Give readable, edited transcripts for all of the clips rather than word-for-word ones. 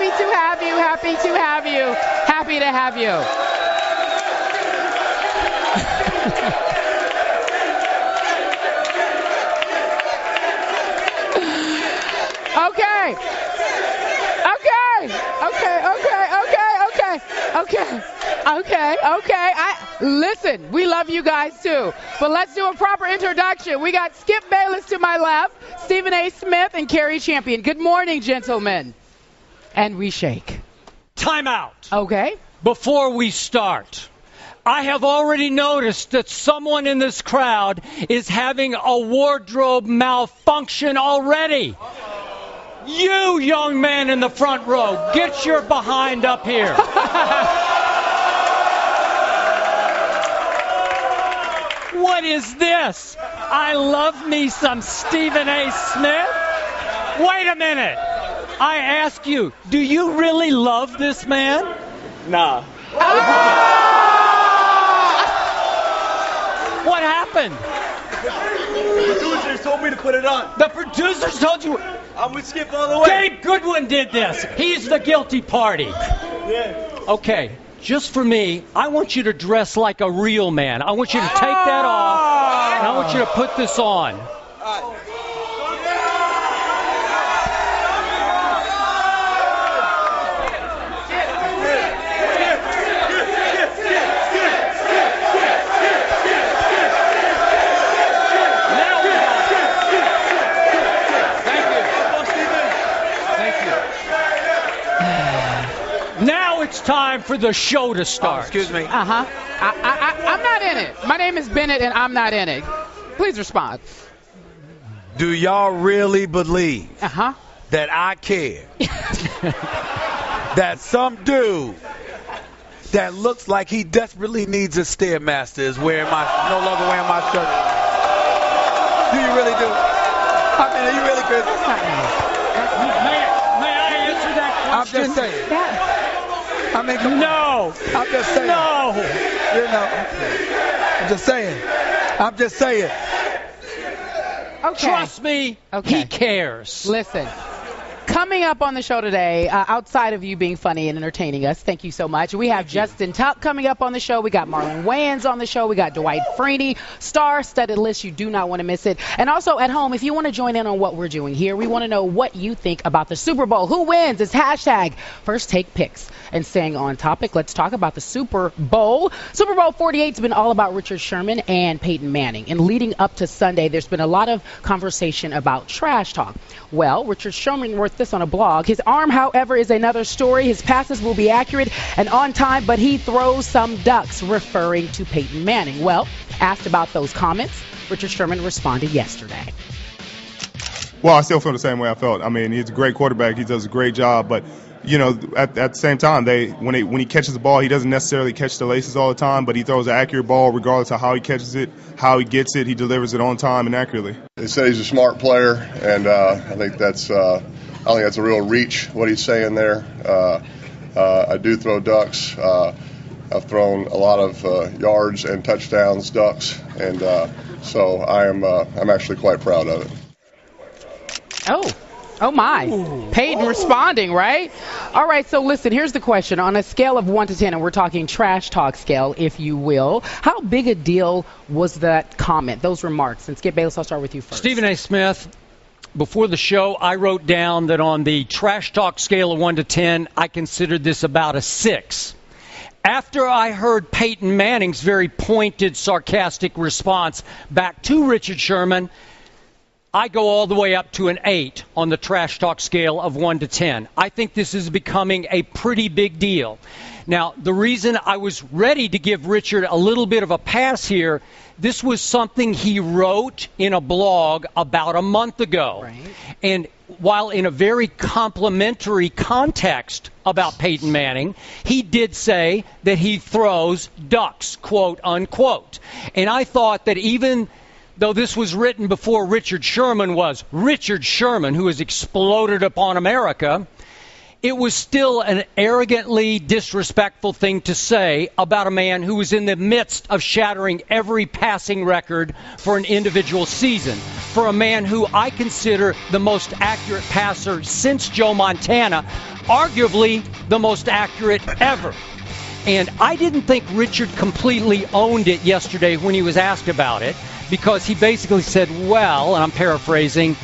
Happy to have you. Happy to have you. Happy to have you. Okay. Listen, we love you guys too. But let's do a proper introduction. We got Skip Bayless to my left, Stephen A. Smith, and Kerry Champion. Good morning, gentlemen. And we shake. Time out. Okay. Before we start, I have already noticed that someone in this crowd is having a wardrobe malfunction already. You, young man in the front row, get your behind up here. What is this? I love me some Stephen A. Smith. Wait a minute. I ask you, do you really love this man? Nah. What happened? The producers told me to put it on. The producers told you. I'm with Skip all the way. Gabe Goodwin did this. He's the guilty party. Yeah. Okay, just for me, I want you to dress like a real man. I want you to take that off, and I want you to put this on. It's time for the show to start. Excuse me. I'm not in it. My name is Bennett, and I'm not in it. Please respond. Do y'all really believe that I care? That some dude that looks like he desperately needs a Stairmaster is no longer wearing my shirt? Do you really do? I mean, are you really Chris? May I answer that question? I'm just saying. I mean, no. I'm just saying. No. You know, I'm just saying. Okay. Trust me, he cares. Listen. Coming up on the show today, outside of you being funny and entertaining us, thank you so much. We have Justin Tuck coming up on the show. We got Marlon Wayans on the show. We got Dwight Freeney, star-studded list. You do not want to miss it. And also at home, if you want to join in on what we're doing here, we want to know what you think about the Super Bowl. Who wins? It's hashtag First Take Picks. And staying on topic, let's talk about the Super Bowl. Super Bowl 48 has been all about Richard Sherman and Peyton Manning. And leading up to Sunday, there's been a lot of conversation about trash talk. Well, Richard Sherman wrote this on a blog. His arm, however, is another story. His passes will be accurate and on time, but he throws some ducks, referring to Peyton Manning. Well, asked about those comments, Richard Sherman responded yesterday. Well, I still feel the same way I felt. I mean, he's a great quarterback. He does a great job, but you know, at the same time, when he catches the ball, he doesn't necessarily catch the laces all the time, but he throws an accurate ball regardless of how he catches it, how he gets it. He delivers it on time and accurately. They say he's a smart player, and I think that's a real reach what he's saying there. I do throw ducks. I've thrown a lot of yards and touchdowns, ducks, and so I'm actually quite proud of it. Oh my. Ooh. Peyton responding, right? All right, so listen, here's the question. On a scale of 1 to 10, and we're talking trash talk scale, if you will, how big a deal was that comment, those remarks? And Skip Bayless, I'll start with you first. Stephen A. Smith, before the show, I wrote down that on the trash talk scale of 1 to 10, I considered this about a 6. After I heard Peyton Manning's very pointed, sarcastic response back to Richard Sherman, I go all the way up to an 8 on the trash talk scale of 1 to 10. I think this is becoming a pretty big deal. Now, the reason I was ready to give Richard a little bit of a pass here, this was something he wrote in a blog about a month ago. Right. And while in a very complimentary context about Peyton Manning, he did say that he throws ducks, quote unquote. And I thought that even though this was written before Richard Sherman was Richard Sherman, who has exploded upon America, it was still an arrogantly disrespectful thing to say about a man who was in the midst of shattering every passing record for an individual season, for a man who I consider the most accurate passer since Joe Montana, arguably the most accurate ever. And I didn't think Richard completely owned it yesterday when he was asked about it, because he basically said, well, and I'm paraphrasing,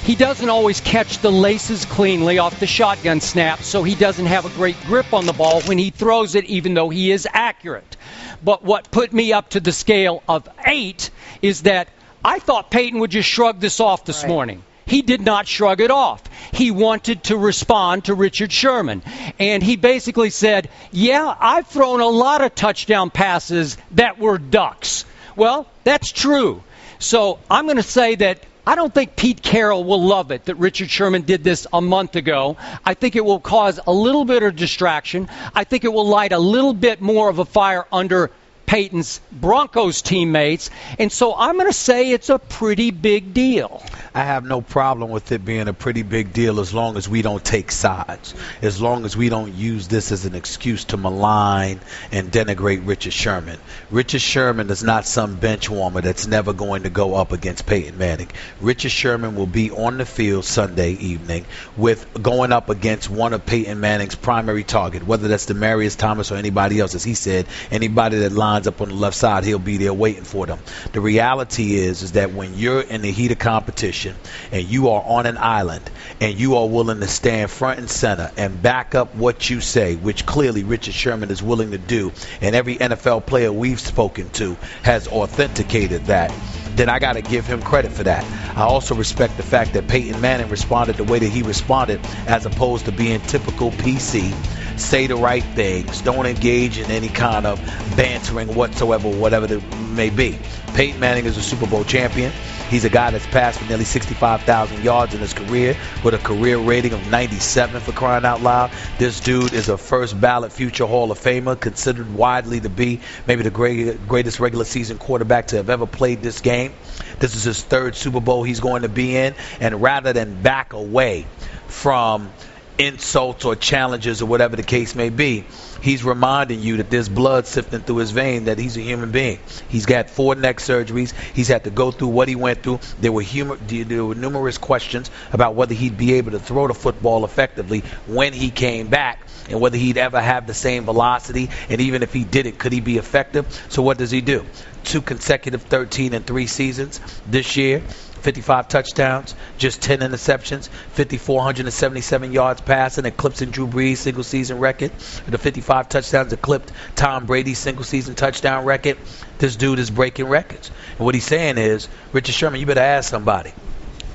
he doesn't always catch the laces cleanly off the shotgun snap, so he doesn't have a great grip on the ball when he throws it, even though he is accurate. But what put me up to the scale of 8 is that I thought Peyton would just shrug this off this morning. He did not shrug it off. He wanted to respond to Richard Sherman. And he basically said, yeah, I've thrown a lot of touchdown passes that were ducks. Well, that's true. So I'm going to say that I don't think Pete Carroll will love it that Richard Sherman did this a month ago. I think it will cause a little bit of distraction. I think it will light a little bit more of a fire under Peyton's Broncos teammates. And so I'm going to say it's a pretty big deal. I have no problem with it being a pretty big deal as long as we don't take sides, as long as we don't use this as an excuse to malign and denigrate Richard Sherman. Richard Sherman is not some bench warmer that's never going to go up against Peyton Manning. Richard Sherman will be on the field Sunday evening with going up against one of Peyton Manning's primary target, whether that's Demaryius Thomas or anybody else. As he said, anybody that lines up on the left side, he'll be there waiting for them. The reality is that when you're in the heat of competition and you are on an island and you are willing to stand front and center and back up what you say, which clearly Richard Sherman is willing to do, and every NFL player we've spoken to has authenticated that, then I got to give him credit for that. I also respect the fact that Peyton Manning responded the way that he responded, as opposed to being typical PC, say the right things, don't engage in any kind of bantering whatsoever, whatever it may be. Peyton Manning is a Super Bowl champion. He's a guy that's passed for nearly 65,000 yards in his career with a career rating of 97, for crying out loud. This dude is a first ballot future Hall of Famer, considered widely to be maybe the greatest regular season quarterback to have ever played this game. This is his 3rd Super Bowl he's going to be in, and rather than back away from insults or challenges or whatever the case may be, he's reminding you that there's blood sifting through his vein, that he's a human being. He's got 4 neck surgeries. He's had to go through what he went through. There were numerous questions about whether he'd be able to throw the football effectively when he came back, and whether he'd ever have the same velocity, and even if he did it, could he be effective? So what does he do? 2 consecutive 13-3 seasons this year. 55 touchdowns, just 10 interceptions, 5,477 yards passing, eclipsing Drew Brees' single-season record. The 55 touchdowns eclipsed Tom Brady's single-season touchdown record. This dude is breaking records. And what he's saying is, Richard Sherman, you better ask somebody.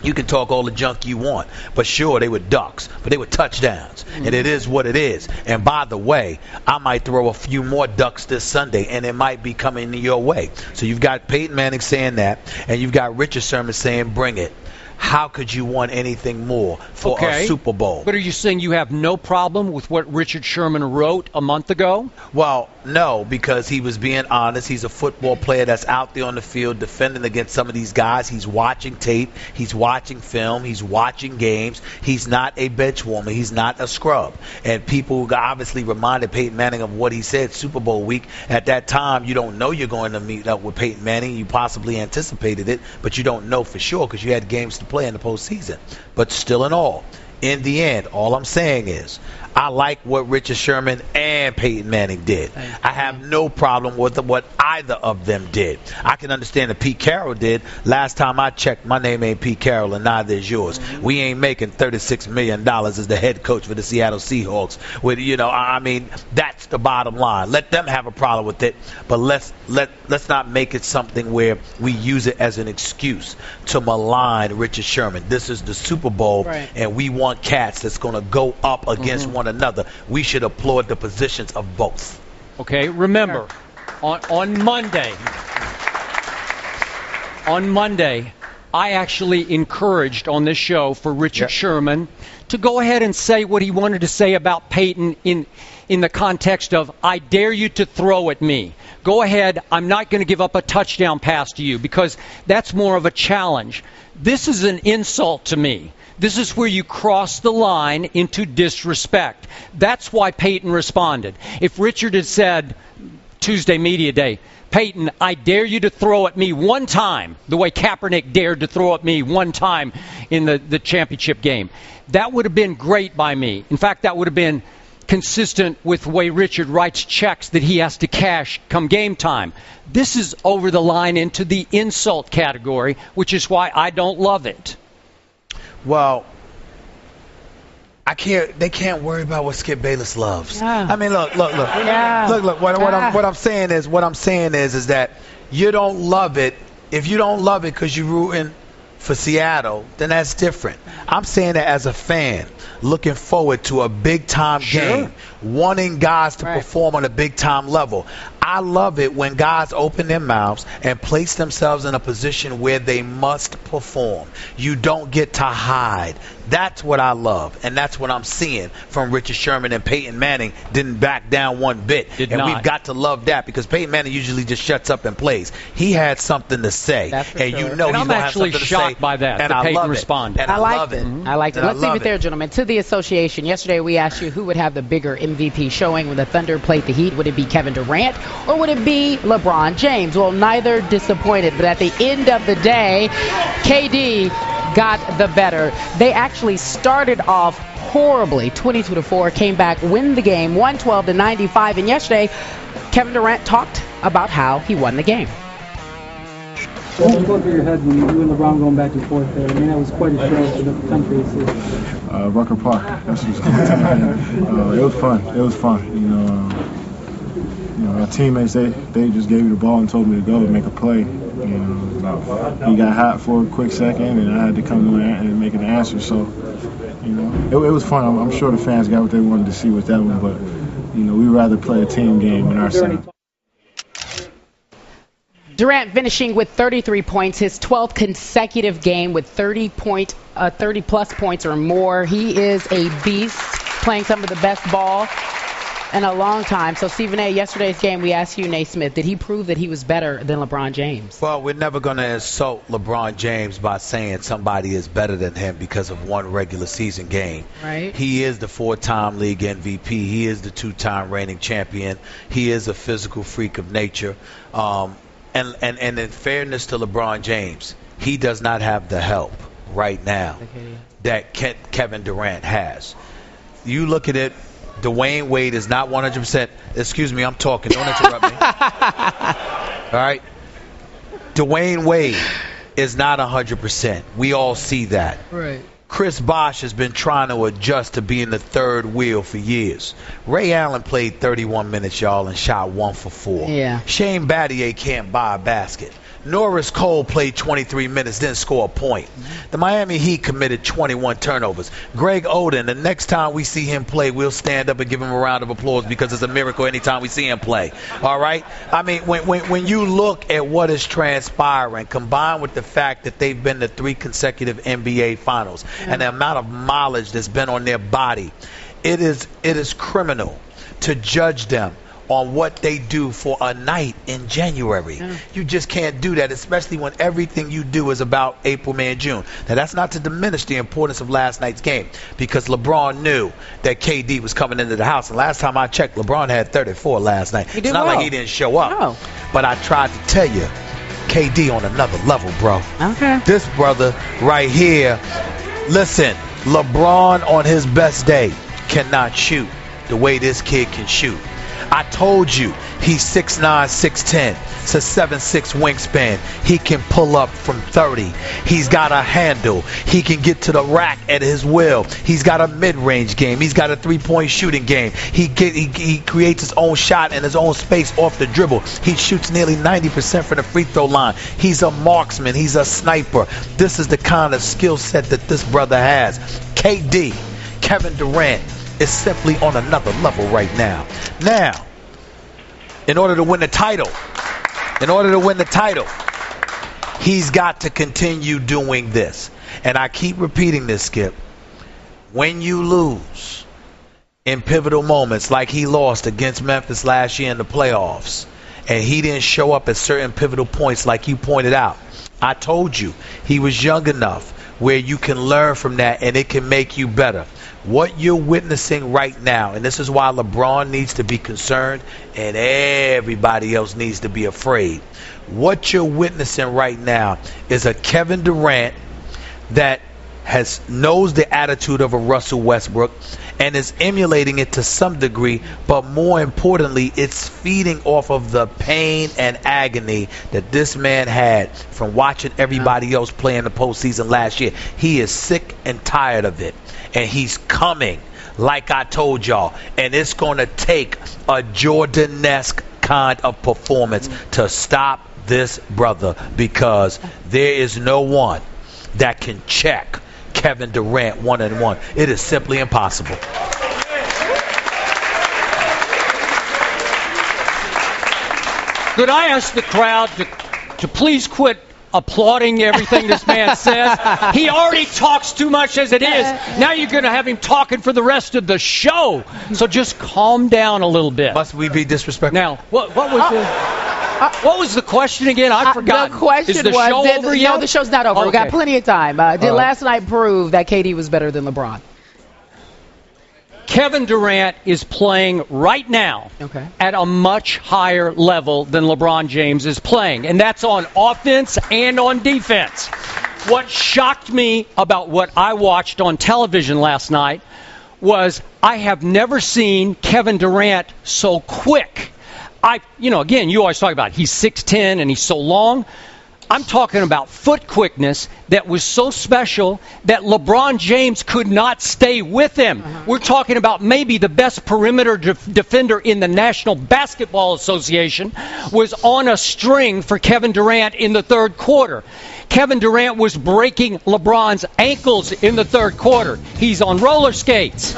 You can talk all the junk you want, but sure, they were ducks, but they were touchdowns, and it is what it is. And by the way, I might throw a few more ducks this Sunday, and it might be coming your way. So you've got Peyton Manning saying that, and you've got Richard Sherman saying, bring it. How could you want anything more for a Super Bowl? But are you saying you have no problem with what Richard Sherman wrote a month ago? Well, no, because he was being honest. He's a football player that's out there on the field defending against some of these guys. He's watching tape. He's watching film. He's watching games. He's not a bench warmer. He's not a scrub. And people obviously reminded Peyton Manning of what he said Super Bowl week. At that time, you don't know you're going to meet up with Peyton Manning. You possibly anticipated it, but you don't know for sure because you had games to play in the postseason. But still in all, in the end, all I'm saying is I like what Richard Sherman and Peyton Manning did. I have no problem with what either of them did. I can understand that Pete Carroll did. Last time I checked, my name ain't Pete Carroll and neither is yours. We ain't making $36 million as the head coach for the Seattle Seahawks. With, I mean, that's the bottom line. Let them have a problem with it, but let's not make it something where we use it as an excuse to malign Richard Sherman. This is the Super Bowl, and we want cats that's going to go up against one another. We should applaud the positions of both. Okay, remember, on Monday, I actually encouraged on this show for Richard Sherman to go ahead and say what he wanted to say about Peyton in the context of, I dare you to throw at me. Go ahead, I'm not going to give up a touchdown pass to you, because that's more of a challenge. This is an insult to me. This is where you cross the line into disrespect. That's why Peyton responded. If Richard had said, Tuesday Media Day, Peyton, I dare you to throw at me one time, the way Kaepernick dared to throw at me one time in the championship game, that would have been great by me. In fact, that would have been consistent with the way Richard writes checks that he has to cash come game time. This is over the line into the insult category, which is why I don't love it. Well, they can't worry about what Skip Bayless loves. Yeah. I mean, look. Yeah. Look. What I'm saying is that you don't love it. If you don't love it because you're rooting for Seattle, then that's different. I'm saying that as a fan, looking forward to a big-time game, wanting guys to perform on a big-time level. I love it when guys open their mouths and place themselves in a position where they must perform. You don't get to hide. That's what I love, and that's what I'm seeing from Richard Sherman. And Peyton Manning didn't back down one bit. We've got to love that, because Peyton Manning usually just shuts up and plays. He had something to say, and you know he's going to have something to say. I'm actually shocked by that, and that I Peyton love responded. And I love it. I liked it. Let's leave it there, gentlemen. To the association. Yesterday we asked you who would have the bigger MVP showing when the Thunder played the Heat. Would it be Kevin Durant or would it be LeBron James? Well, neither disappointed, but at the end of the day, KD got the better. They actually started off horribly, 22-4, came back, win the game, 112-95, and yesterday Kevin Durant talked about how he won the game. What was going through your head when you and LeBron going back and forth there? I mean, that was quite a show for the country to see. Rucker Park. That's what's going on. It was fun. It was fun. You know, our teammates, they just gave me the ball and told me to go and make a play. He got hot for a quick second, and I had to come in and make an answer. So, it was fun. I'm sure the fans got what they wanted to see with that one, but we'd rather play a team game in our side. Durant finishing with 33 points, his 12th consecutive game with 30-plus points or more. He is a beast, playing some of the best ball in a long time. So, Stephen A., yesterday's game, we asked you, Naismith, did he prove that he was better than LeBron James? Well, we're never going to insult LeBron James by saying somebody is better than him because of one regular season game. Right. He is the 4-time league MVP. He is the 2-time reigning champion. He is a physical freak of nature. And in fairness to LeBron James, he does not have the help right now that Kevin Durant has. You look at it, Dwyane Wade is not 100%. Excuse me, I'm talking. Don't interrupt me. All right? Dwyane Wade is not 100%. We all see that. Right. Chris Bosh has been trying to adjust to being the third wheel for years. Ray Allen played 31 minutes, y'all, and shot 1 for 4. Yeah. Shane Battier can't buy a basket. Norris Cole played 23 minutes, didn't score a point. The Miami Heat committed 21 turnovers. Greg Oden, the next time we see him play, we'll stand up and give him a round of applause because it's a miracle anytime we see him play. All right? I mean, when you look at what is transpiring, combined with the fact that they've been to 3 consecutive NBA finals and the amount of mileage that's been on their body, it is criminal to judge them on what they do for a night in January. You just can't do that, especially when everything you do is about April, May, and June. Now, that's not to diminish the importance of last night's game, because LeBron knew that KD was coming into the house. And last time I checked, LeBron had 34 last night. It's not like he didn't show up. No. But I tried to tell you, KD on another level, bro. Okay. This brother right here, listen, LeBron on his best day cannot shoot the way this kid can shoot. I told you, he's 6'9", 6'10", it's a 7'6" wingspan. He can pull up from 30. He's got a handle. He can get to the rack at his will. He's got a mid-range game. He's got a three-point shooting game. He creates his own shot and his own space off the dribble. He shoots nearly 90% from the free throw line. He's a marksman. He's a sniper. This is the kind of skill set that this brother has. KD, Kevin Durant, is simply on another level right now. Now, in order to win the title, he's got to continue doing this. And I keep repeating this, Skip. When you lose in pivotal moments, like he lost against Memphis last year in the playoffs, and he didn't show up at certain pivotal points like you pointed out, I told you he was young enough where you can learn from that and it can make you better. What you're witnessing right now, and this is why LeBron needs to be concerned and everybody else needs to be afraid. What you're witnessing right now is a Kevin Durant that knows the attitude of a Russell Westbrook and is emulating it to some degree, but more importantly, it's feeding off of the pain and agony that this man had from watching everybody else play in the postseason last year. He is sick and tired of it, and he's coming, like I told y'all, and it's going to take a Jordan-esque kind of performance to stop this brother, because there is no one that can check Kevin Durant one-on-one. It is simply impossible. Could I ask the crowd to please quit applauding everything this man says? He already talks too much as it is. Now you're going to have him talking for the rest of the show. So just calm down a little bit. Must we be disrespectful? Now, what was the question again? I forgot. The question Is the was, show over yet? No, the show's not over. Okay. We got plenty of time. Did last night prove that KD was better than LeBron? Kevin Durant is playing right now at a much higher level than LeBron James is playing, and that's on offense and on defense. What shocked me about what I watched on television last night was I have never seen Kevin Durant so quick. Again, you always talk about he's 6'10" and he's so long. I'm talking about foot quickness that was so special that LeBron James could not stay with him. We're talking about maybe the best perimeter defender in the National Basketball Association was on a string for Kevin Durant in the third quarter. Kevin Durant was breaking LeBron's ankles in the third quarter. He's on roller skates.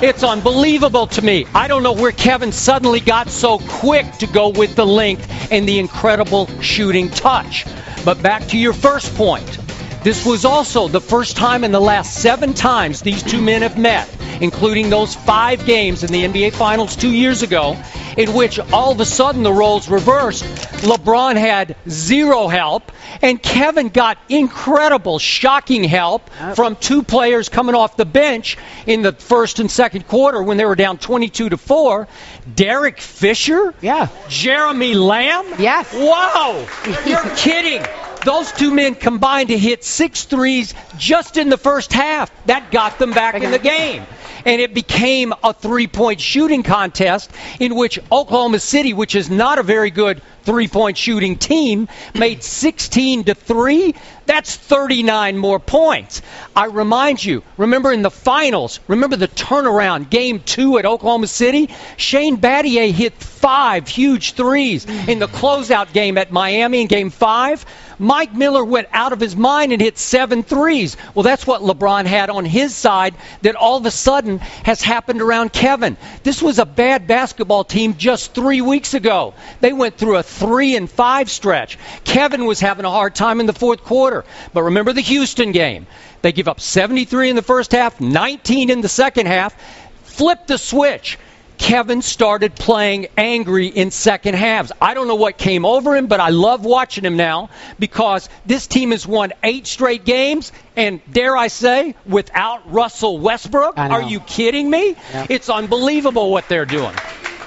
It's unbelievable to me. I don't know where Kevin suddenly got so quick to go with the length and the incredible shooting touch. But back to your first point. This was also the first time in the last 7 times these two men have met, including those 5 games in the NBA Finals 2 years ago, in which all of a sudden the roles reversed. LeBron had 0 help, and Kevin got incredible, shocking help from 2 players coming off the bench in the first and second quarter when they were down 22-4. Derek Fisher? Yeah. Jeremy Lamb? Yes. Wow! You're kidding. Those 2 men combined to hit 6 threes just in the first half. That got them back in the game. And it became a 3-point shooting contest in which Oklahoma City, which is not a very good 3-point shooting team, made 16-3. That's 39 more points. I remind you, remember in the finals, remember the turnaround, game 2 at Oklahoma City? Shane Battier hit 5 huge threes in the closeout game at Miami in game 5. Mike Miller went out of his mind and hit 7 threes. Well, that's what LeBron had on his side that all of a sudden has happened around Kevin. This was a bad basketball team just 3 weeks ago. They went through a 3-5 stretch. Kevin was having a hard time in the fourth quarter. But remember the Houston game. They give up 73 in the first half, 19 in the second half. Flip the switch. Kevin started playing angry in second halves. I don't know what came over him, but I love watching him now because this team has won 8 straight games, and dare I say, without Russell Westbrook. Are you kidding me? Yep. It's unbelievable what they're doing.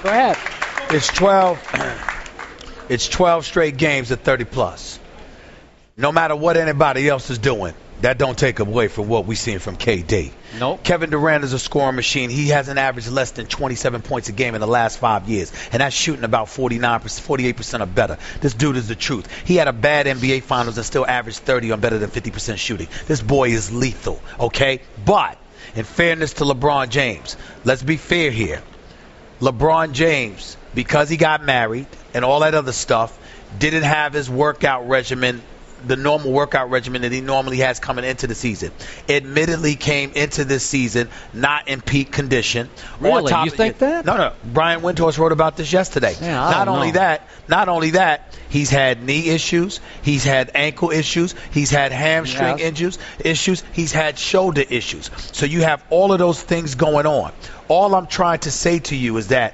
Go ahead. It's 12 straight games at 30+. No matter what anybody else is doing, that don't take away from what we're seeing from KD. Nope. Kevin Durant is a scoring machine. He hasn't averaged less than 27 points a game in the last 5 years, and that's shooting about 48% or better. This dude is the truth. He had a bad NBA Finals and still averaged 30 on better than 50% shooting. This boy is lethal, okay? But in fairness to LeBron James, let's be fair here. LeBron James, because he got married and all that other stuff, didn't have his workout regimen, the normal workout regimen that he normally has coming into the season. Admittedly came into this season not in peak condition. Really? You think that? No. Brian Windhorst wrote about this yesterday. Yeah, not only that, he's had knee issues, he's had ankle issues, he's had hamstring issues, he's had shoulder issues. So you have all of those things going on. All I'm trying to say to you is that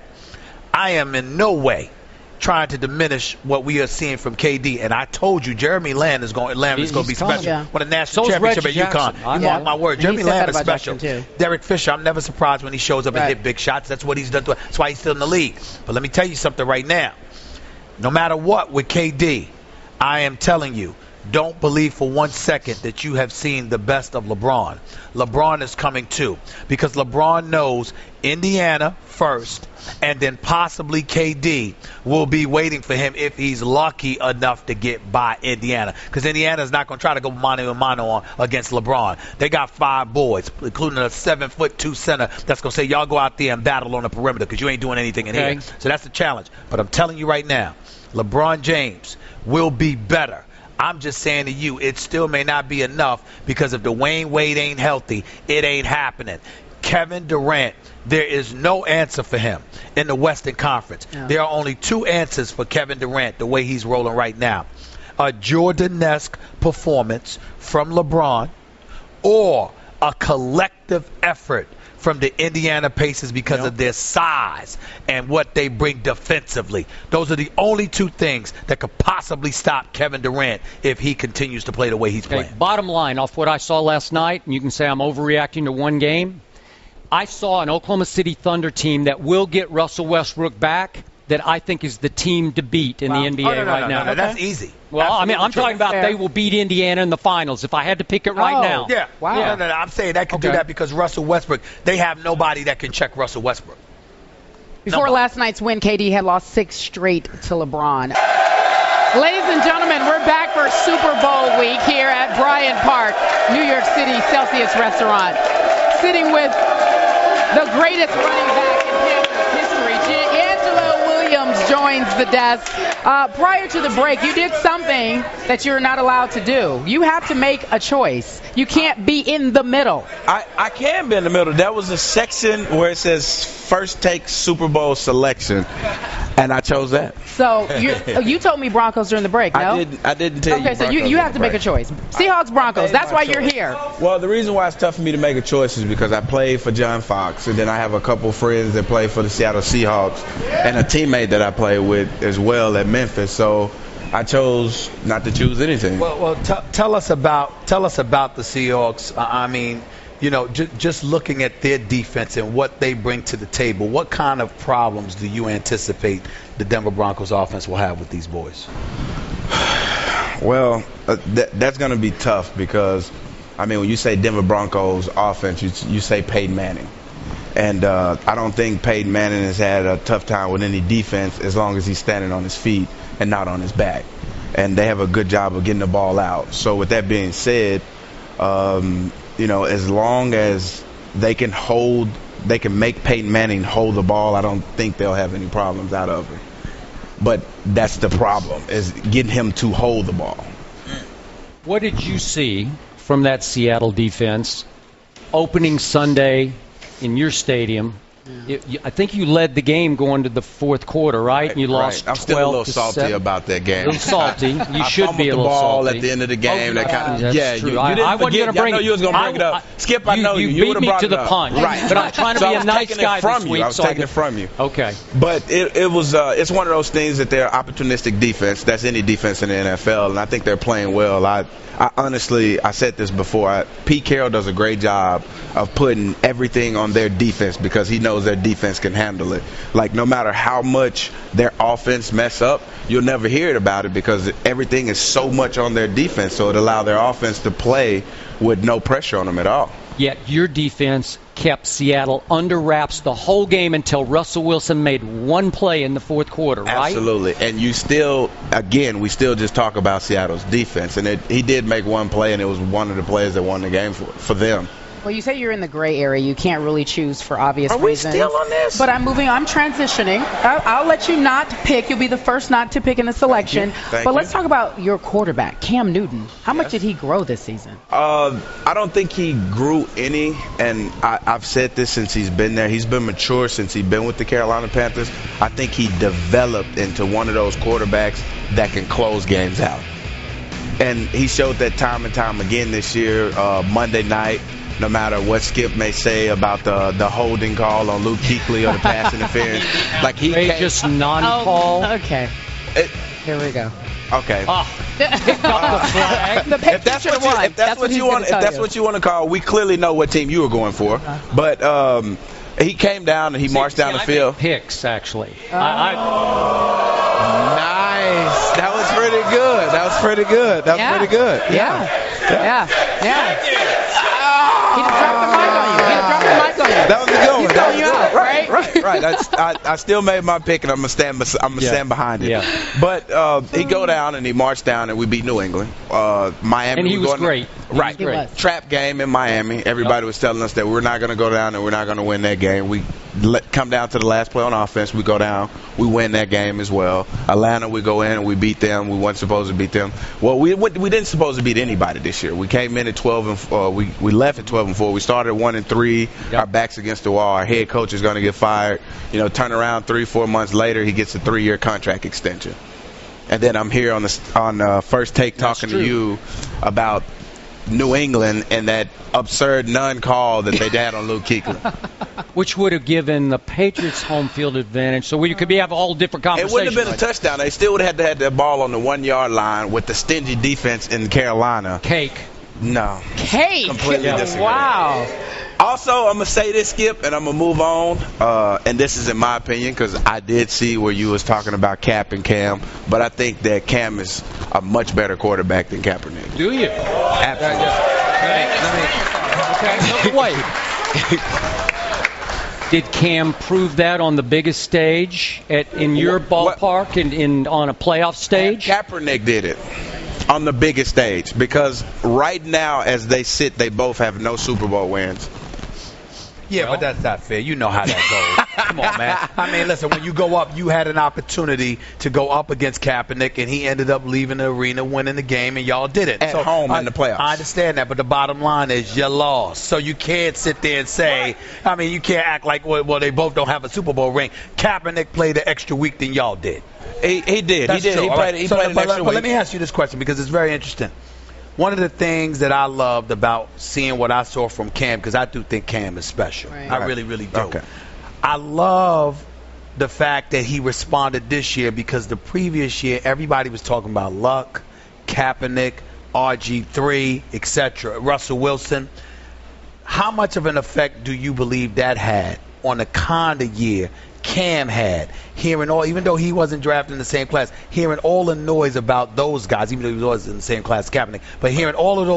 I am in no way trying to diminish what we are seeing from KD, and I told you Jeremy Lamb is going to be special. Won a national championship at UConn. You mark my word. Jeremy Lamb is special. Derek Fisher, I'm never surprised when he shows up and hit big shots. That's what he's done. That's why he's still in the league. But let me tell you something right now. No matter what with KD, I am telling you, don't believe for 1 second that you have seen the best of LeBron. LeBron is coming too, because LeBron knows Indiana first, and then possibly KD will be waiting for him if he's lucky enough to get by Indiana, because Indiana's not going to try to go mano a mano on against LeBron. They got 5 boys, including a 7'2" center that's going to say, y'all go out there and battle on the perimeter because you ain't doing anything in here. So that's the challenge. But I'm telling you right now, LeBron James will be better. I'm just saying to you, it still may not be enough, because if Dwyane Wade ain't healthy, it ain't happening. Kevin Durant, there is no answer for him in the Western Conference. Yeah. There are only 2 answers for Kevin Durant the way he's rolling right now. A Jordan-esque performance from LeBron, or a collective effort from the Indiana Pacers because of their size and what they bring defensively. Those are the only 2 things that could possibly stop Kevin Durant if he continues to play the way he's playing. Bottom line, off what I saw last night, and you can say I'm overreacting to one game, I saw an Oklahoma City Thunder team that will get Russell Westbrook back, that I think is the team to beat in the NBA right now. No, that's easy. Well, I mean, I'm talking about they will beat Indiana in the finals if I had to pick it right now. Yeah. Wow. Yeah. No, I'm saying that can do that because Russell Westbrook, they have nobody that can check Russell Westbrook. Before last night's win, KD had lost 6 straight to LeBron. Ladies and gentlemen, we're back for Super Bowl week here at Bryant Park, New York City Celsius Restaurant. Sitting with the greatest running back in Panthers history, DeAngelo joins the desk. Prior to the break, you did something that you're not allowed to do. You have to make a choice. You can't be in the middle. I can be in the middle. That was a section where it says First Take Super Bowl selection, and I chose that. So you told me Broncos during the break, no? I didn't tell you. Okay, so you have to make a choice. Seahawks, Broncos. That's why you're here. Well, the reason why it's tough for me to make a choice is because I played for John Fox, and then I have a couple friends that play for the Seattle Seahawks, and a teammate that I play with as well at Memphis. So I chose not to choose anything. Well, tell us about the Seahawks. I mean, you know, just looking at their defense and what they bring to the table, what kind of problems do you anticipate the Denver Broncos offense will have with these boys? Well, that's going to be tough because, I mean, when you say Denver Broncos offense, you say Peyton Manning. And I don't think Peyton Manning has had a tough time with any defense as long as he's standing on his feet and not on his back. And they have a good job of getting the ball out. So with that being said, you know, as long as they can make Peyton Manning hold the ball, I don't think they'll have any problems out of it. But that's the problem, is getting him to hold the ball. What did you see from that Seattle defense opening Sunday in your stadium? I think you led the game going to the fourth quarter, right? And you lost 12-7. I'm still a little salty about that game. A little salty. You should be a little salty. I fumbled the ball at the end of the game. Okay. That's true. You didn't I wasn't going to bring it. I know you was going to bring it up. Skip, I know you. You beat me to the punch. Right. But I'm trying to be a nice guy this week. I was taking it from you. Okay. But it's one of those things that they're opportunistic defense. That's any defense in the NFL, and I think they're playing well. I honestly, I said this before, Pete Carroll does a great job of putting everything on their defense because he knows their defense can handle it. Like, no matter how much their offense mess up, you'll never hear it about it because everything is so much on their defense, so it allows their offense to play with no pressure on them at all. Yet your defense kept Seattle under wraps the whole game until Russell Wilson made one play in the fourth quarter, right? Absolutely. And we still just talk about Seattle's defense. And he did make one play, and it was one of the players that won the game for them. Well, you say you're in the gray area. You can't really choose for obvious reasons. Are we still on this? But I'm transitioning. I'll let you not pick. You'll be the first not to pick in the selection. Thank but you. Let's talk about your quarterback, Cam Newton. How much did he grow this season? I don't think he grew any, and I've said this since he's been there. He's been mature since he's been with the Carolina Panthers. I think he developed into one of those quarterbacks that can close games out. And he showed that time and time again this year, Monday night. No matter what Skip may say about the holding call on Luke Kuechly or the pass interference, like just non-call. Oh, okay. Here we go. Okay. Pick up the flag. If that's what you want to call, we clearly know what team you were going for. But he came down and he marched down the field. Picks, actually. Nice. That was pretty good. That was pretty good. That was pretty good. Yeah. He just dropped the mic on you. That was a good one. He's calling you out, Right. I still made my pick, and I'm gonna stand behind it. Yeah. But he go down and he marched down, and we beat New England. Miami. And he was great. Right. He was. Trap game in Miami. Everybody was telling us that we're not going to go down and we're not going to win that game. We come down to the last play on offense. We go down. We win that game as well. Atlanta, we go in and we beat them. We weren't supposed to beat them. Well, we didn't supposed to beat anybody this year. We came in at 12 and we left at 12-4. We started 1-3. Yep. Our backs against the wall. Our head coach is going to get fired. Turn around 3-4 months later, he gets a 3-year contract extension. And then I'm here on First Take talking to you about New England and that absurd non-call that they had on Luke Kuechly. Which would have given the Patriots home field advantage. So we could have all different conversations. It wouldn't have been a touchdown. They still would have had to have that ball on the 1-yard line with the stingy defense in Carolina. Cake. No. Cake. Completely disagree. Wow. Also, I'm going to say this, Skip, and I'm going to move on. And this is in my opinion because I did see where you was talking about Cap and Cam. But I think that Cam is a much better quarterback than Kaepernick. Do you? Absolutely. Wait. Did Cam prove that on the biggest stage in your ballpark and on a playoff stage? Kaepernick did it on the biggest stage because right now, as they sit, they both have no Super Bowl wins. Yeah, but that's not fair. You know how that goes. Come on, man. I mean, listen, when you go up, you had an opportunity to go up against Kaepernick, and he ended up leaving the arena, winning the game, and y'all did it. At home in the playoffs. I understand that, but the bottom line is you lost. So you can't sit there and say, you can't act like, well, they both don't have a Super Bowl ring. Kaepernick played an extra week than y'all did. He did. That's He did. true. He played an extra week. But let me ask you this question because it's very interesting. One of the things that I loved about seeing what I saw from Cam, because I do think Cam is special. Right. I really, really do. Okay. I love the fact that he responded this year because the previous year everybody was talking about Luck, Kaepernick, RG3, etc., Russell Wilson. How much of an effect do you believe that had on the kind of year Cam had, hearing all, even though he wasn't drafted in the same class, hearing all the noise about those guys, even though he was in the same class as Kaepernick, but hearing all of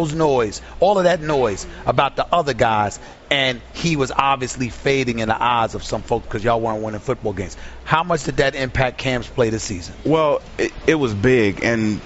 that noise about the other guys, and he was obviously fading in the eyes of some folks because y'all weren't winning football games. How much did that impact Cam's play this season? Well, it was big, and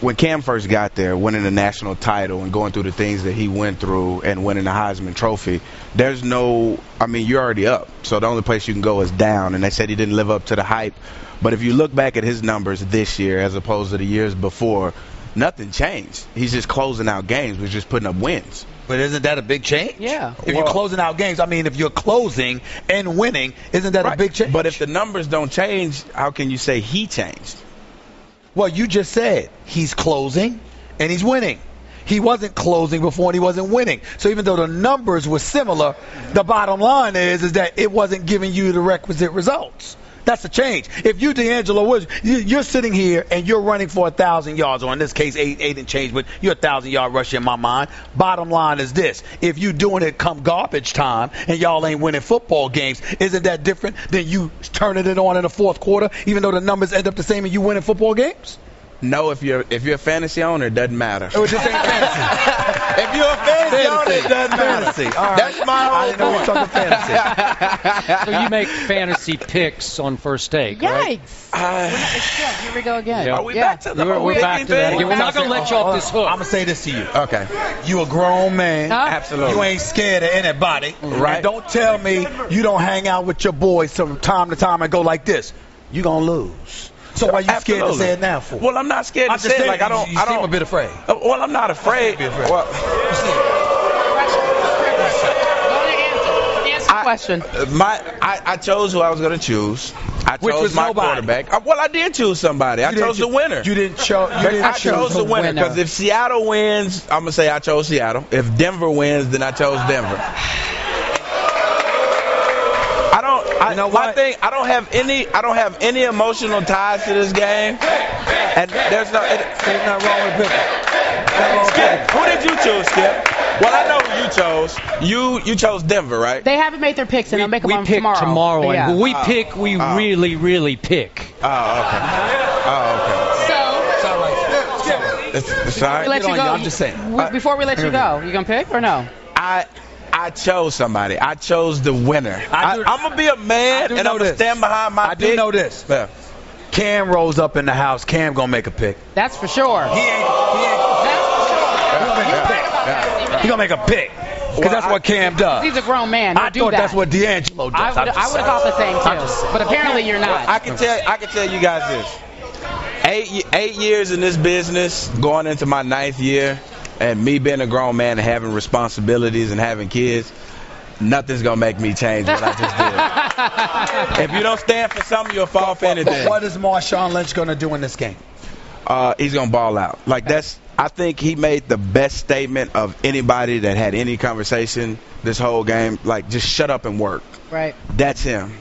when Cam first got there, winning the national title and going through the things that he went through and winning the Heisman Trophy, you're already up. So the only place you can go is down. And they said he didn't live up to the hype. But if you look back at his numbers this year as opposed to the years before, nothing changed. He's just closing out games. He's just putting up wins. But isn't that a big change? Yeah. If you're closing out games, if you're closing and winning, isn't that a big change? But if the numbers don't change, how can you say he changed? Well, you just said he's closing and he's winning. He wasn't closing before and he wasn't winning. So even though the numbers were similar, the bottom line is that it wasn't giving you the requisite results. That's the change. If you, DeAngelo, you're sitting here and you're running for 1,000 yards, or in this case, eight and change, but you're 1,000-yard rusher in my mind. Bottom line is this. If you doing it come garbage time and y'all ain't winning football games, isn't that different than you turning it on in the fourth quarter, even though the numbers end up the same and you winning football games? No, if you're a fantasy owner, it doesn't matter. It just ain't fantasy. If you're a fantasy owner, it doesn't matter. All right. That's my whole I didn't know we were talking fantasy. So you make fantasy picks on First Take, right? Yikes. Here we go again. Are we back to that? We're back to that again. We're not going to let you off this hook. I'm going to say this to you. Okay. You a grown man. Absolutely. You ain't scared of anybody. Right. And don't tell me you don't hang out with your boys from time to time and go like this. You going to lose. So why you scared to say it now for? Well, I'm not scared to say it. Like, I don't seem a bit afraid. Well, I'm not afraid. Well, Answer the question. I chose who I was going to choose. I chose my quarterback. Well, I did choose somebody. I chose the winner. You didn't choose. I chose the winner because if Seattle wins, I'm gonna say I chose Seattle. If Denver wins, then I chose Denver. I don't have any emotional ties to this game, and there's nothing wrong with picking. Skip, who did you choose, Skip? Well, I know who you chose. You chose Denver, right? They haven't made their picks, and they'll make them on tomorrow. We pick tomorrow. Yeah. When we pick, we really, really pick. Oh, okay. So, It's all right. Let you go. I'm just saying. Before we let you go, you gonna pick or no? I chose somebody. I chose the winner. I'm gonna be a man and I'm gonna stand behind my pick. I do know this. Yeah. Cam rolls up in the house. Cam gonna make a pick. That's for sure. He gonna make a pick. Because that's what Cam does. He's a grown man. I thought that's what DeAngelo does. I would have thought the same too. But apparently you're not. Well, I can tell you guys this. 8 years in this business, going into my 9th year, and me being a grown man and having responsibilities and having kids, nothing's going to make me change what I just did. If you don't stand for something, you'll fall for anything. What is Marshawn Lynch going to do in this game? He's going to ball out. I think he made the best statement of anybody that had any conversation this whole game. Like, just shut up and work. Right. That's him.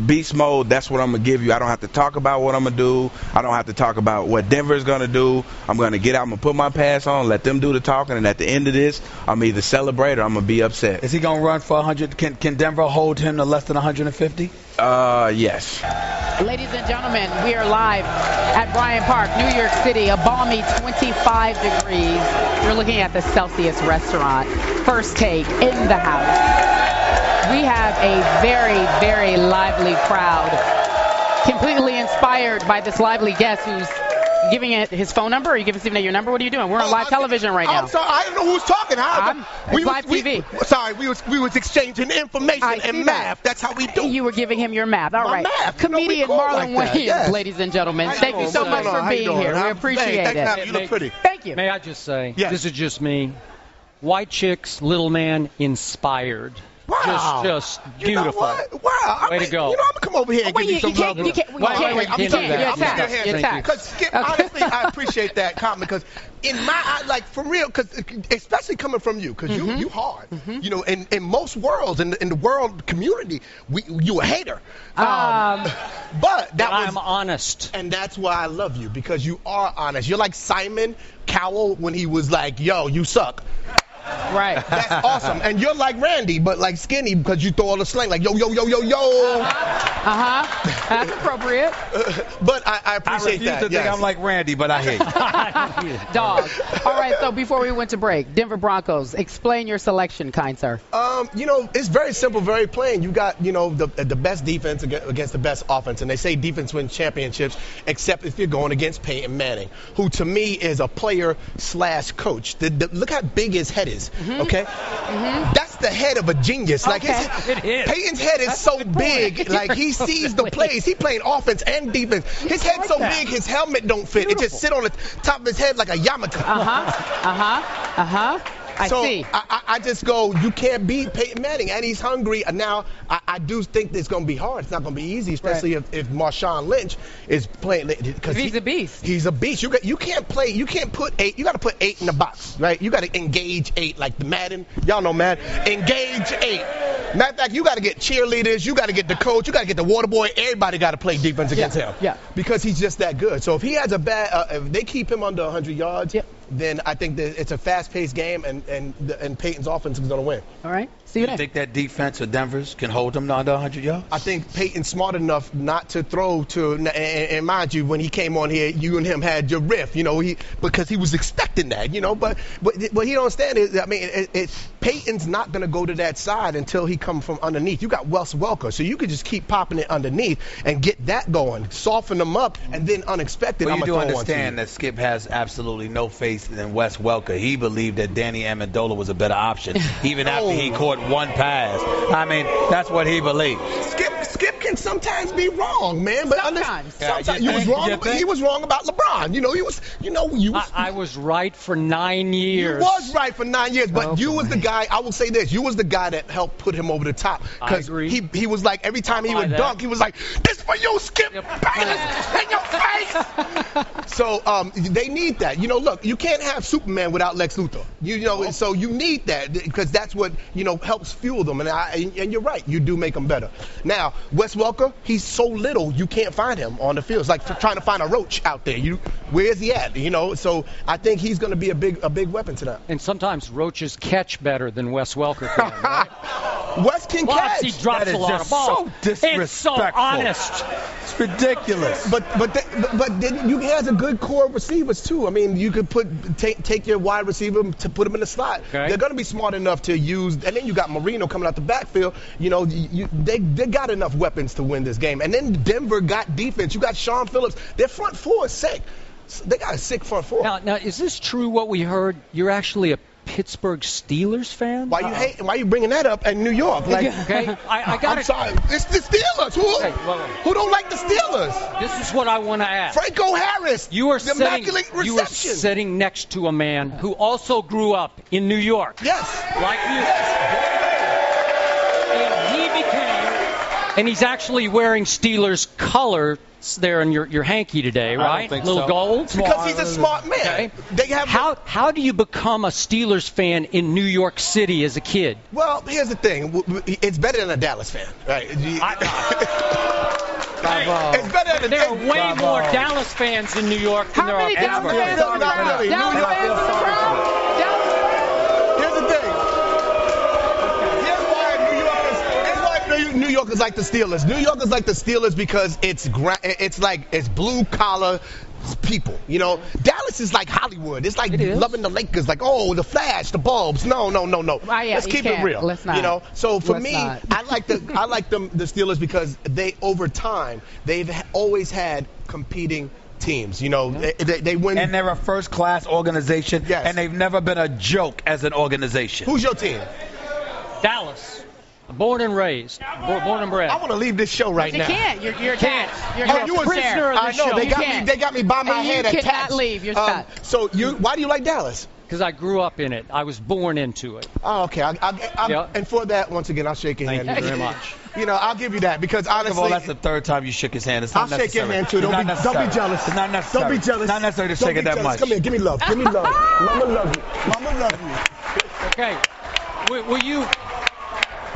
Beast mode, that's what I'm going to give you. I don't have to talk about what I'm going to do. I don't have to talk about what Denver's going to do. I'm going to get out. I'm going to put my pass on, let them do the talking, and at the end of this, I'm either celebrate or I'm going to be upset. Is he going to run for 100? Can Denver hold him to less than 150? Yes. Ladies and gentlemen, we are live at Bryant Park, New York City, a balmy 25 degrees. You're looking at the Celsius restaurant. Fīrst Take in the house. We have a very, very lively crowd, completely inspired by this lively guest who's giving it his phone number. Or you giving Stephen A your number? What are you doing? We're on live television right now. I'm sorry, I don't know who's talking. It's live TV. We was exchanging information and math. That's how we do. You were giving him your math. All right. Math. Comedian Marlon Wayans, yes. ladies and gentlemen. Thank you so much for being here. We appreciate it. You look pretty. Thank you. May I just say, yes. This is just me. White chicks, little man, inspired. Wow. Just beautiful. You know what? Wow. Way to go. You know, I'm going to come over here and give you some love. You can't. You're attacked. Because, Skip, honestly, I appreciate that comment because in my eye, for real, because especially coming from you, because you hard. You know, in most worlds, in the world community, you a hater. But I'm honest. And that's why I love you, because you are honest. You're like Simon Cowell when he was like, yo, you suck. Right. That's awesome. And you're like Randy, but like skinny because you throw all the slang like yo, yo, yo, yo, yo. That's appropriate. But I appreciate that. I refuse to think I'm like Randy, but I hate you. Dog. All right, so before we went to break, Denver Broncos, explain your selection, kind sir. You know, it's very simple, very plain. You got, you know, the best defense against the best offense. And they say defense wins championships, except if you're going against Peyton Manning, who to me is a player/coach. Look how big his head is. Okay? That's the head of a genius. Like Peyton's head is so big, like he sees the plays. He playing offense and defense. His head's so big, his helmet don't fit. It just sit on the top of his head like a yarmulke. I see. I just go, you can't beat Peyton Manning, and he's hungry. And now I do think it's going to be hard. It's not going to be easy, especially if Marshawn Lynch is playing. Because he's a beast. He's a beast. You can't play. You can't put 8. You got to put 8 in the box, right? You got to engage 8, like the Madden. Y'all know Madden. Engage 8. Matter of fact, you got to get cheerleaders. You got to get the coach. You got to get the water boy. Everybody got to play defense against him. Yeah. Because he's just that good. So if he has a bad, if they keep him under 100 yards. Then I think that it's a fast-paced game, and Peyton's offense is going to win. All right. See you think that defense of Denver's can hold them under 100 yards? I think Peyton's smart enough not to throw to, and mind you, when he came on here, you and him had your riff, you know, because he was expecting that, you know, but he don't understand it. I mean, Peyton's not going to go to that side until he comes from underneath. You got Wes Welker, so you could just keep popping it underneath and get that going, soften them up, and then unexpected. Well, you do understand that Skip has absolutely no faith in Wes Welker. He believed that Danny Amendola was a better option, even after he caught one pass. I mean, that's what he believed. Skip can sometimes be wrong, man. But sometimes you was wrong. He was wrong about LeBron. I was right for 9 years. You was right for 9 years, but you was the guy. I will say this: you was the guy that helped put him over the top. Because he was like, every time he would dunk, he was like, "This for you, Skip Bayless, in your face." So they need that. You know, look, you can't have Superman without Lex Luthor. You know, so you need that because that's what helps fuel them. And you're right, you do make them better. Now, Wes Welker, he's so little you can't find him on the field. It's like trying to find a roach out there. Where is he at? You know, so I think he's going to be a big weapon to that. And sometimes roaches catch better than Wes Welker can, right? West can catch. He drops a lot of balls. So disrespectful. It's so honest. It's ridiculous. But then he has a good core of receivers too. I mean, you could take your wide receiver to put him in the slot. Okay. They're going to be smart enough to use, and then you got Marino coming out the backfield. You know, they got enough weapons to win this game. And then Denver got defense. You got Sean Phillips. Their front four is sick. They got a sick front four. Now, is this true? What we heard? You're actually a Pittsburgh Steelers fan? Why you bringing that up in New York? Like, okay, I'm sorry. It's the Steelers. Who don't like the Steelers? This is what I want to ask. Franco Harris. You are sitting next to a man who also grew up in New York. Yes. Like you. Yes. And he's actually wearing Steelers color there in your hanky today, right? I don't think Little so. gold? Because he's a smart man. Okay. They have How do you become a Steelers fan in New York City as a kid? Well, here's the thing. It's better than a Dallas fan, right? It's better than there are way more Dallas fans in New York than there are Pittsburgh fans. Not really. Here's the thing. New York is like the Steelers. New York is like the Steelers because it's blue collar people. You know, Dallas is like Hollywood. It's like loving the Lakers. Like, oh, the flash, the bulbs. No. Let's keep it real. Let's not. You know. So for me, I like the Steelers because they over time they've always had competing teams. You know, they win. And they're a first-class organization. Yes. And they've never been a joke as an organization. Who's your team? Dallas. Born and raised. Born and bred. I want to leave this show right now. You can't. You're can't. You're a prisoner of the I know. show. They got me by my head attached. You cannot leave. You're stuck. So why do you like Dallas? Because I grew up in it. I was born into it. Oh, okay. And for that, once again, I'll shake your hand. Thank you very much. You know, I'll give you that because honestly, First of all, that's the third time you shook his hand. It's not I'll shake your hand too. Don't be jealous. It's not necessary. Don't be jealous. It's not necessary to shake it that much. Come here, give me love. Give me love. Mama love you. Mama love you. Okay.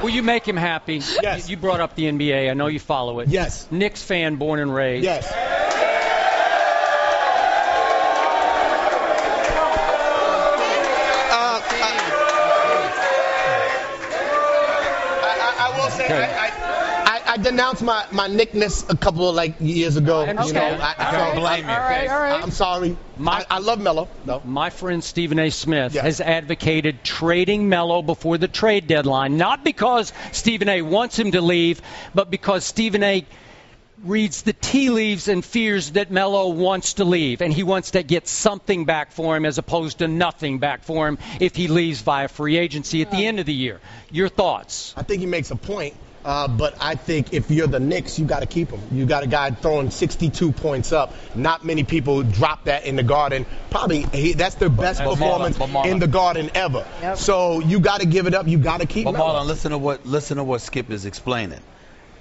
Will you make him happy? Yes. You brought up the NBA. I know you follow it. Yes. Knicks fan, born and raised. Yes. I will say I denounced my Knickness a couple of years ago. I You know, I don't blame you. All right. I'm sorry. I love Melo. No. My friend Stephen A. Smith Yes. has advocated trading Melo before the trade deadline, not because Stephen A. wants him to leave, but because Stephen A. reads the tea leaves and fears that Melo wants to leave, and he wants to get something back for him as opposed to nothing back for him if he leaves via free agency at the end of the year. Your thoughts? I think he makes a point. But I think if you're the Knicks, you got to keep him. You got a guy throwing 62 points up. Not many people drop that in the Garden. Probably that's their best performance in the Garden ever. Yep. So you got to give it up. You got to keep But Melo. Marlon, listen to what Skip is explaining.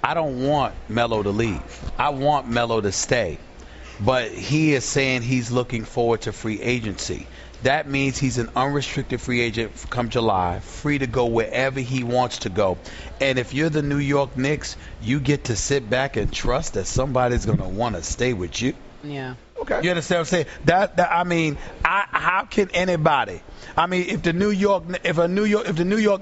I don't want Melo to leave. I want Melo to stay. But he is saying he's looking forward to free agency. That means he's an unrestricted free agent come July, free to go wherever he wants to go. And if you're the New York Knicks, you get to sit back and trust that somebody's going to want to stay with you. Yeah. Okay. You understand what I'm saying? I mean, how can anybody? I mean, if the New York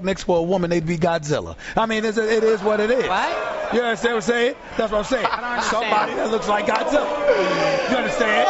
Knicks were a woman, they'd be Godzilla. I mean, it is what it is. What? You understand what I'm saying? That's what I'm saying. I don't understand. Somebody that looks like Godzilla. You understand?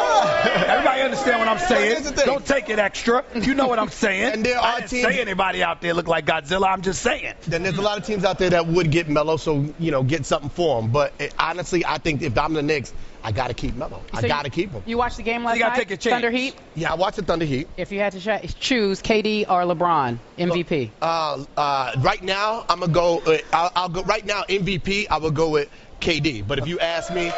Everybody understand what I'm saying? Don't take it extra. You know what I'm saying? And there are I didn't say anybody out there look like Godzilla. I'm just saying. Then there's a lot of teams out there that would get Melo, so get something for him. But honestly, I think if I'm the Knicks, I got to keep Melo. I got to keep him. You watched the game last You gotta night? take a chance. Thunder Heat? Yeah, I watched the Thunder Heat. If you had to choose KD or LeBron, MVP. Right now, I'm gonna go. I'll go right now. MVP. I will go with KD. But if you ask me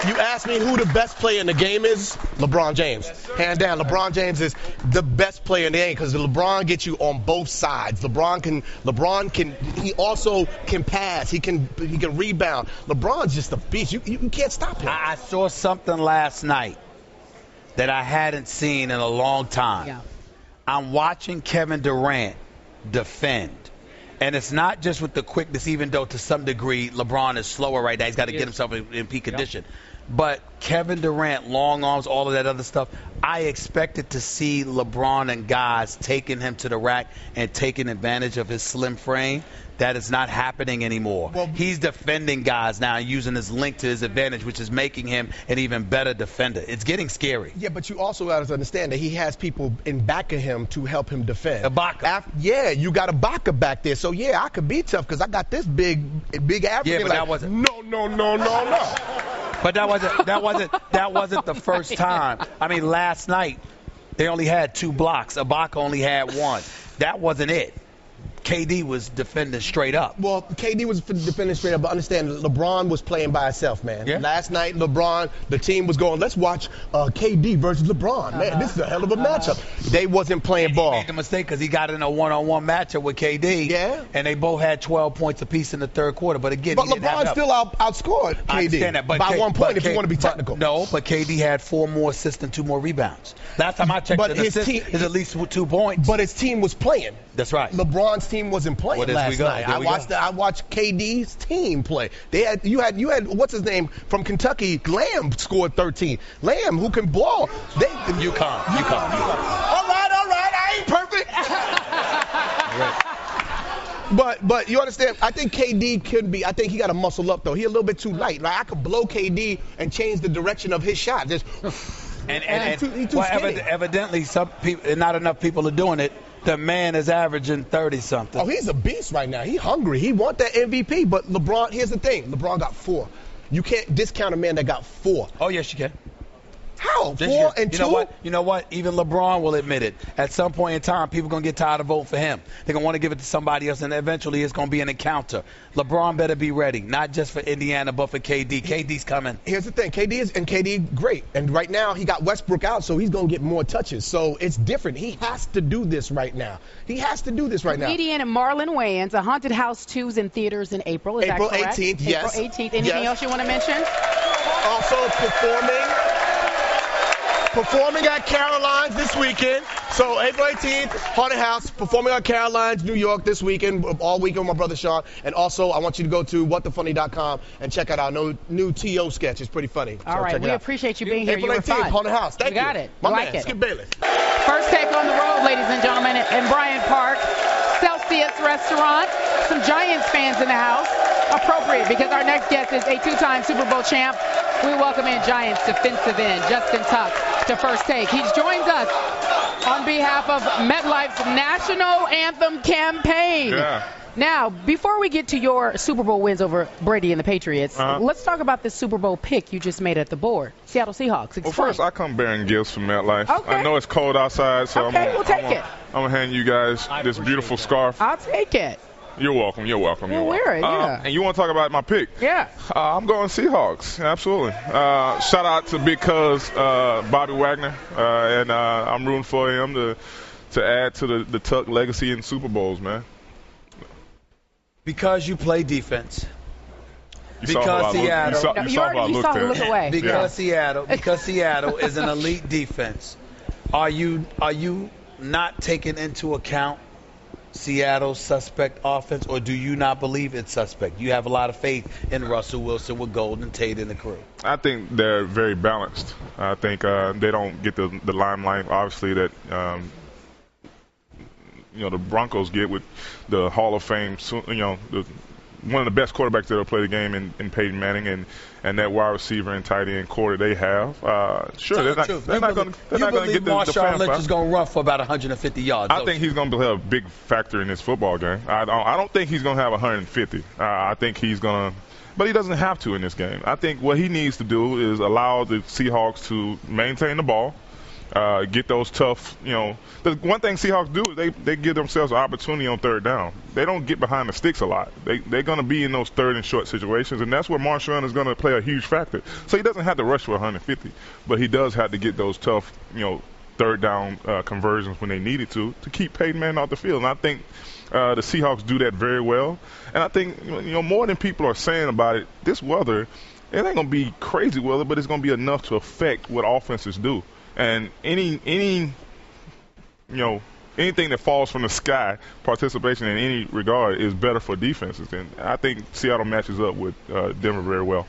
who the best player in the game is, LeBron James. Hands down, LeBron James is the best player in the game because LeBron gets you on both sides. LeBron can. He also can pass. He can rebound. LeBron's just a beast. You can't stop him. I saw something last night that I hadn't seen in a long time. Yeah. I'm watching Kevin Durant defend. And it's not just with the quickness, even though to some degree LeBron is slower right now. He's got to get himself in peak condition. But Kevin Durant, long arms, all of that other stuff, I expected to see LeBron and guys taking him to the rack and taking advantage of his slim frame. That is not happening anymore. Well, he's defending guys now, using his length to his advantage, which is making him an even better defender. It's getting scary. Yeah, but you also have to understand that he has people in back of him to help him defend. Ibaka. Yeah, you got Ibaka back there. So, yeah, I could be tough because I got this big African. Yeah, but that wasn't. No. But that wasn't the first time. I mean, last night they only had 2 blocks. Ibaka only had 1. That wasn't it. KD was defending straight up. Well, KD was defending straight up, but understand LeBron was playing by himself, man. Yeah. Last night, LeBron, the team was going, let's watch KD versus LeBron. Man, this is a hell of a matchup. They wasn't playing ball. He made the mistake because he got in a one-on-one matchup with KD. Yeah. And they both had 12 points apiece in the third quarter. But again, LeBron still outscored KD I understand that, but by 1 point if you want to be technical. But KD had 4 more assists and 2 more rebounds. Last time I checked, his assist is at least 2 points. But his team was playing. That's right. LeBron's team wasn't playing last night. I watched KD's team play. You had what's his name from Kentucky? Lamb scored 13. Lamb, who can ball. UConn. All right. I ain't perfect. But you understand, I think KD could be, I think he got to muscle up, though. He a little bit too light. Like, I could blow KD and change the direction of his shot. Just, he's too skinny. Evidently, some people, not enough people are doing it. The man is averaging 30-something. Oh, he's a beast right now. He's hungry. He want that MVP. But LeBron, here's the thing. LeBron got 4. You can't discount a man that got 4. Oh, yes, you can. How? 4 and 2? You know what? Even LeBron will admit it. At some point in time, people are going to get tired of voting for him. They're going to want to give it to somebody else, and eventually it's going to be an encounter. LeBron better be ready, not just for Indiana, but for KD. KD's coming. Here's the thing. KD great. And right now, he got Westbrook out, so he's going to get more touches. So it's different. He has to do this right now. Comedian Marlon Wayans, A Haunted House 2's in theaters in April. Is that correct? April 18th, yes. April 18th. Anything else you want to mention? Also performing at Caroline's this weekend. So April 18th, Haunted House, performing at Caroline's, New York this weekend, all weekend with my brother Sean. And also, I want you to go to whatthefunny.com and check out our new T.O. sketch. It's pretty funny. All right, we appreciate you being here. April 18th, Haunted House. Thank you. You got it. My like man, it. Skip Bayless. First Take on the road, ladies and gentlemen, in Bryant Park. Celsius Restaurant. Some Giants fans in the house. Appropriate, because our next guest is a 2-time Super Bowl champ. We welcome in Giants defensive end Justin Tuck to First Take. He joins us on behalf of MetLife's National Anthem campaign. Yeah. Now, before we get to your Super Bowl wins over Brady and the Patriots, let's talk about this Super Bowl pick you just made at the board. Seattle Seahawks. Explain. Well, first, I come bearing gifts from MetLife. Okay. I know it's cold outside, so we'll take it. I'm going to hand you guys this beautiful scarf. I'll take it. You're welcome. We'll wear it, yeah. And you want to talk about my pick? Yeah. I'm going Seahawks. Absolutely. Shout out to big cuz Bobby Wagner, and I'm rooting for him to add to the Tuck legacy in Super Bowls, man. Because you play defense. Because Seattle. You saw look away. Because Seattle is an elite defense. Are you not taking into account Seattle's suspect offense, or do you not believe it's suspect? You have a lot of faith in Russell Wilson with Golden Tate and the crew. I think they're very balanced. I think they don't get the limelight, obviously, that the Broncos get with the Hall of Fame, one of the best quarterbacks that will play the game in Peyton Manning and that wide receiver and tight end core that they have. Sure, they're not going to get the Marshawn Lynch is going to run for about 150 yards. I think he's going to play a big factor in this football game. I don't think he's going to have 150. I think he's going to, but he doesn't have to in this game. I think what he needs to do is allow the Seahawks to maintain the ball, get those tough, the one thing Seahawks do is they give themselves an opportunity on third down. They don't get behind the sticks a lot. They're going to be in those third and short situations, and that's where Marshawn is going to play a huge factor. So he doesn't have to rush for 150, but he does have to get those tough, third down conversions when they need it to keep Peyton Manning off the field. And I think the Seahawks do that very well. And I think, more than people are saying about it, this weather, it ain't going to be crazy weather, but it's going to be enough to affect what offenses do. And anything that falls from the sky, participation in any regard, is better for defenses. And I think Seattle matches up with Denver very well.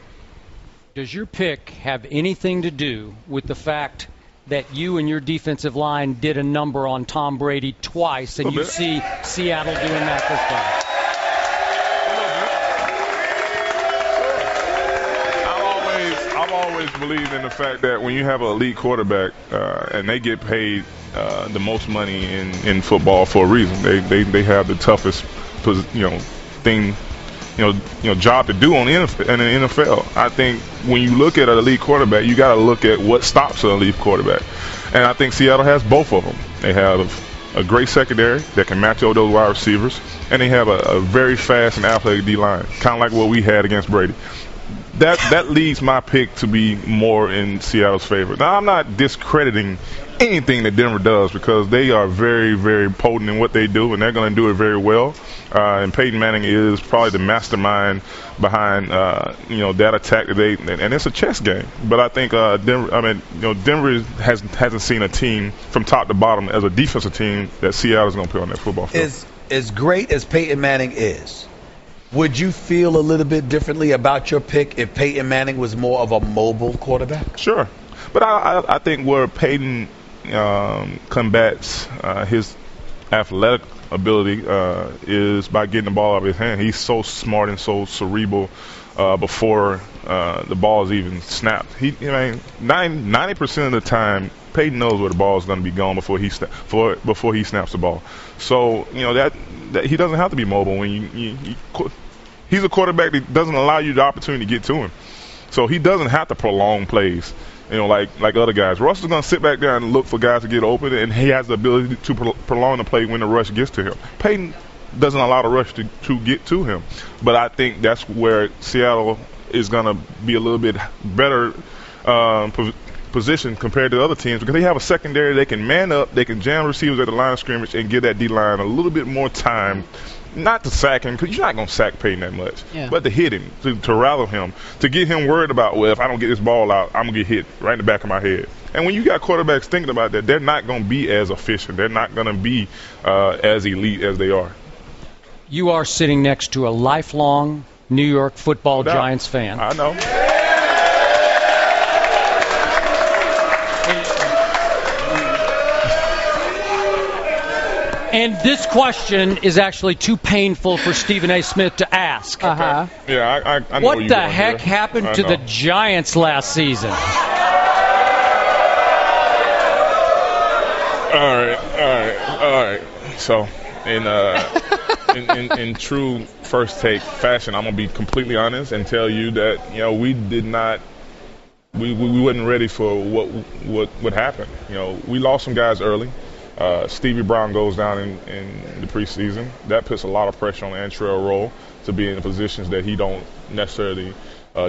Does your pick have anything to do with the fact that you and your defensive line did a number on Tom Brady twice, and you see Seattle doing that this time? I've always believed in the fact that when you have an elite quarterback and they get paid the most money in football for a reason, they have the toughest thing, job to do in the NFL. I think when you look at an elite quarterback, you got to look at what stops an elite quarterback, and I think Seattle has both of them. They have a great secondary that can match up those wide receivers, and they have a very fast and athletic D-line, kind of like what we had against Brady. That leads my pick to be more in Seattle's favor. Now, I'm not discrediting anything that Denver does because they are very, very potent in what they do, and they're going to do it very well. And Peyton Manning is probably the mastermind behind that attack today, and it's a chess game. But I think Denver hasn't seen a team from top to bottom as a defensive team that Seattle's going to put on that football field. As great as Peyton Manning is, would you feel a little bit differently about your pick if Peyton Manning was more of a mobile quarterback? Sure. But I think where Peyton combats his athletic ability is by getting the ball out of his hand. He's so smart and so cerebral before the ball is even snapped. 90% of the time, Peyton knows where the ball is going to be going before he snaps the ball. So that he doesn't have to be mobile when he's a quarterback that doesn't allow you the opportunity to get to him. So he doesn't have to prolong plays, like other guys. Russ is going to sit back there and look for guys to get open, and he has the ability to prolong the play when the rush gets to him. Peyton doesn't allow the rush to get to him. But I think that's where Seattle is going to be a little bit better position compared to other teams because they have a secondary. They can man up, they can jam receivers at the line of scrimmage and give that D-line a little bit more time, not to sack him because you're not going to sack Peyton that much, but to hit him, to rattle him, to get him worried about, well, if I don't get this ball out, I'm going to get hit right in the back of my head. And when you got quarterbacks thinking about that, they're not going to be as efficient. They're not going to be as elite as they are. You are sitting next to a lifelong New York Football Giants fan. I know. And this question is actually too painful for Stephen A. Smith to ask. Yeah, I know what the heck happened to the Giants last season? All right. So, in true First Take fashion, I'm gonna be completely honest and tell you that we did not. We wasn't ready for what would happen. We lost some guys early. Stevie Brown goes down in the preseason. That puts a lot of pressure on Antrell Roll to be in the positions that he don't necessarily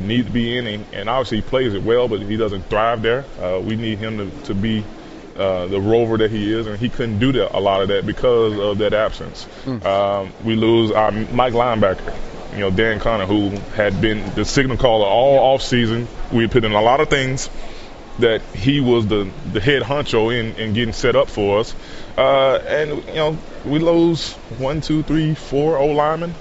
need to be in. And obviously he plays it well, but he doesn't thrive there. We need him to be the rover that he is, and he couldn't do a lot of that because of that absence. We lose our Mike linebacker, Dan Connor, who had been the signal caller all offseason. We put in a lot of things that he was the head honcho in getting set up for us. And we lose 1, 2, 3, 4 O-linemen.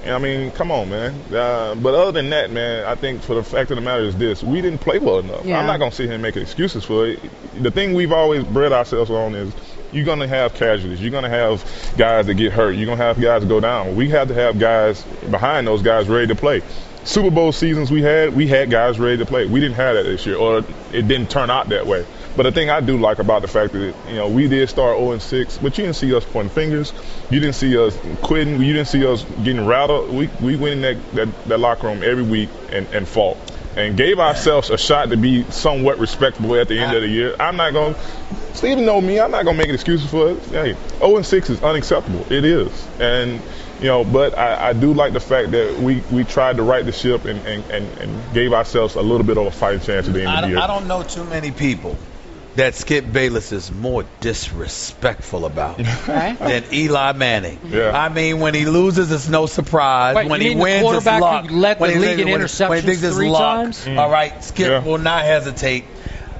I mean, come on, man. But other than that, man, I think for the fact of the matter is this: we didn't play well enough. I'm not going to sit here and make excuses for it. The thing we've always bred ourselves on is you're going to have casualties. You're going to have guys that get hurt. You're going to have guys that go down. We have to have guys behind those guys ready to play. Super Bowl seasons we had guys ready to play. We didn't have that this year, or it didn't turn out that way. But the thing I do like about the fact that we did start 0-6, but you didn't see us pointing fingers. You didn't see us quitting. You didn't see us getting rattled. We went in that locker room every week and fought and gave ourselves a shot to be somewhat respectable at the end of the year. Stephen know me. I'm not gonna make excuses for it. Hey, 0-6 is unacceptable. It is, and. But I do like the fact that we tried to right the ship and gave ourselves a little bit of a fighting chance at the end of the year. I don't know too many people that Skip Bayless is more disrespectful about than Eli Manning. Yeah. I mean, when he loses, it's no surprise. Wait, when you he mean wins, the quarterback it's luck. who led the league in interceptions when he thinks it's 3 luck. times? All right, Skip will not hesitate.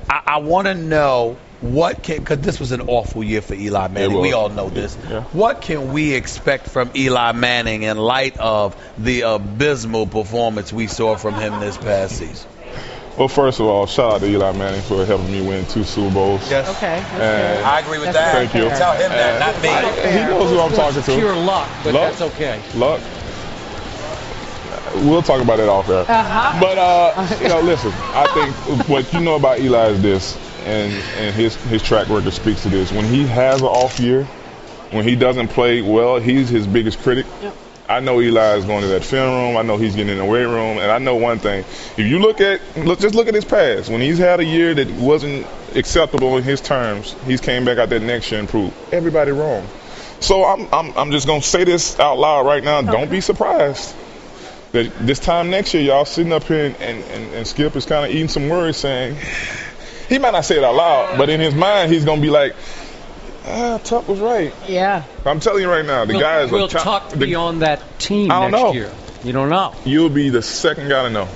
I want to know because this was an awful year for Eli Manning. We all know this. Yeah. What can we expect from Eli Manning in light of the abysmal performance we saw from him this past season? Well, first of all, shout out to Eli Manning for helping me win 2 Super Bowls. Yes. Okay. And I agree with that. Thank you. Tell him that, not me. He knows who I'm talking to. Pure luck, but that's okay. Luck. We'll talk about that off air. But you know, listen. I think what you know about Eli is this, and his track record speaks to this. When he has an off year, when he doesn't play well, he's his biggest critic. Yep. I know Eli is going to that film room. I know he's getting in the weight room, and I know one thing: if you just look at his past. When he's had a year that wasn't acceptable in his terms, he's came back out that next year and proved everybody wrong. So I'm just gonna say this out loud right now. Okay. Don't be surprised that this time next year, y'all sitting up here and Skip is kind of eating some words, saying he might not say it out loud, but in his mind he's gonna be like, Tuck was right. Yeah. I'm telling you right now, the guys will Tuck be on that team next year? You don't know. You'll be the second guy to know.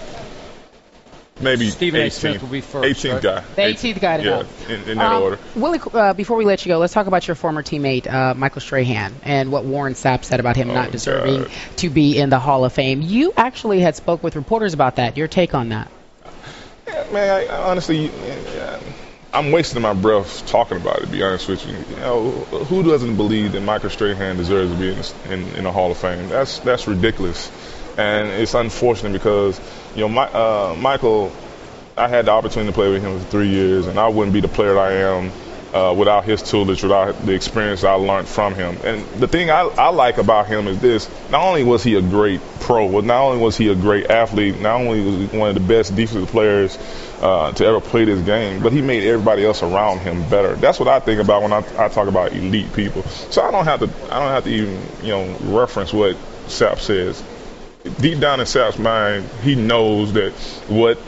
Maybe Stephen 18th. A. Smith will be first. 18th right? guy. The 18th guy to know. Yeah, in that order. Willie, before we let you go, let's talk about your former teammate, Michael Strahan, and what Warren Sapp said about him not deserving to be in the Hall of Fame. You actually had spoke with reporters about that. Your take on that? Yeah, man, I honestly, I'm wasting my breath talking about it, to be honest with you. You know, who doesn't believe that Michael Strahan deserves to be in the Hall of Fame? That's ridiculous. And it's unfortunate because, you know, Michael, I had the opportunity to play with him for 3 years, and I wouldn't be the player that I am without his tutelage, without the experience I learned from him. And the thing I like about him is this: not only was he a great pro, not only was he a great athlete, not only was he one of the best defensive players to ever play this game, but he made everybody else around him better. That's what I think about when I talk about elite people. So I don't have to even, you know, reference what Sapp says. Deep down in Sapp's mind, he knows that what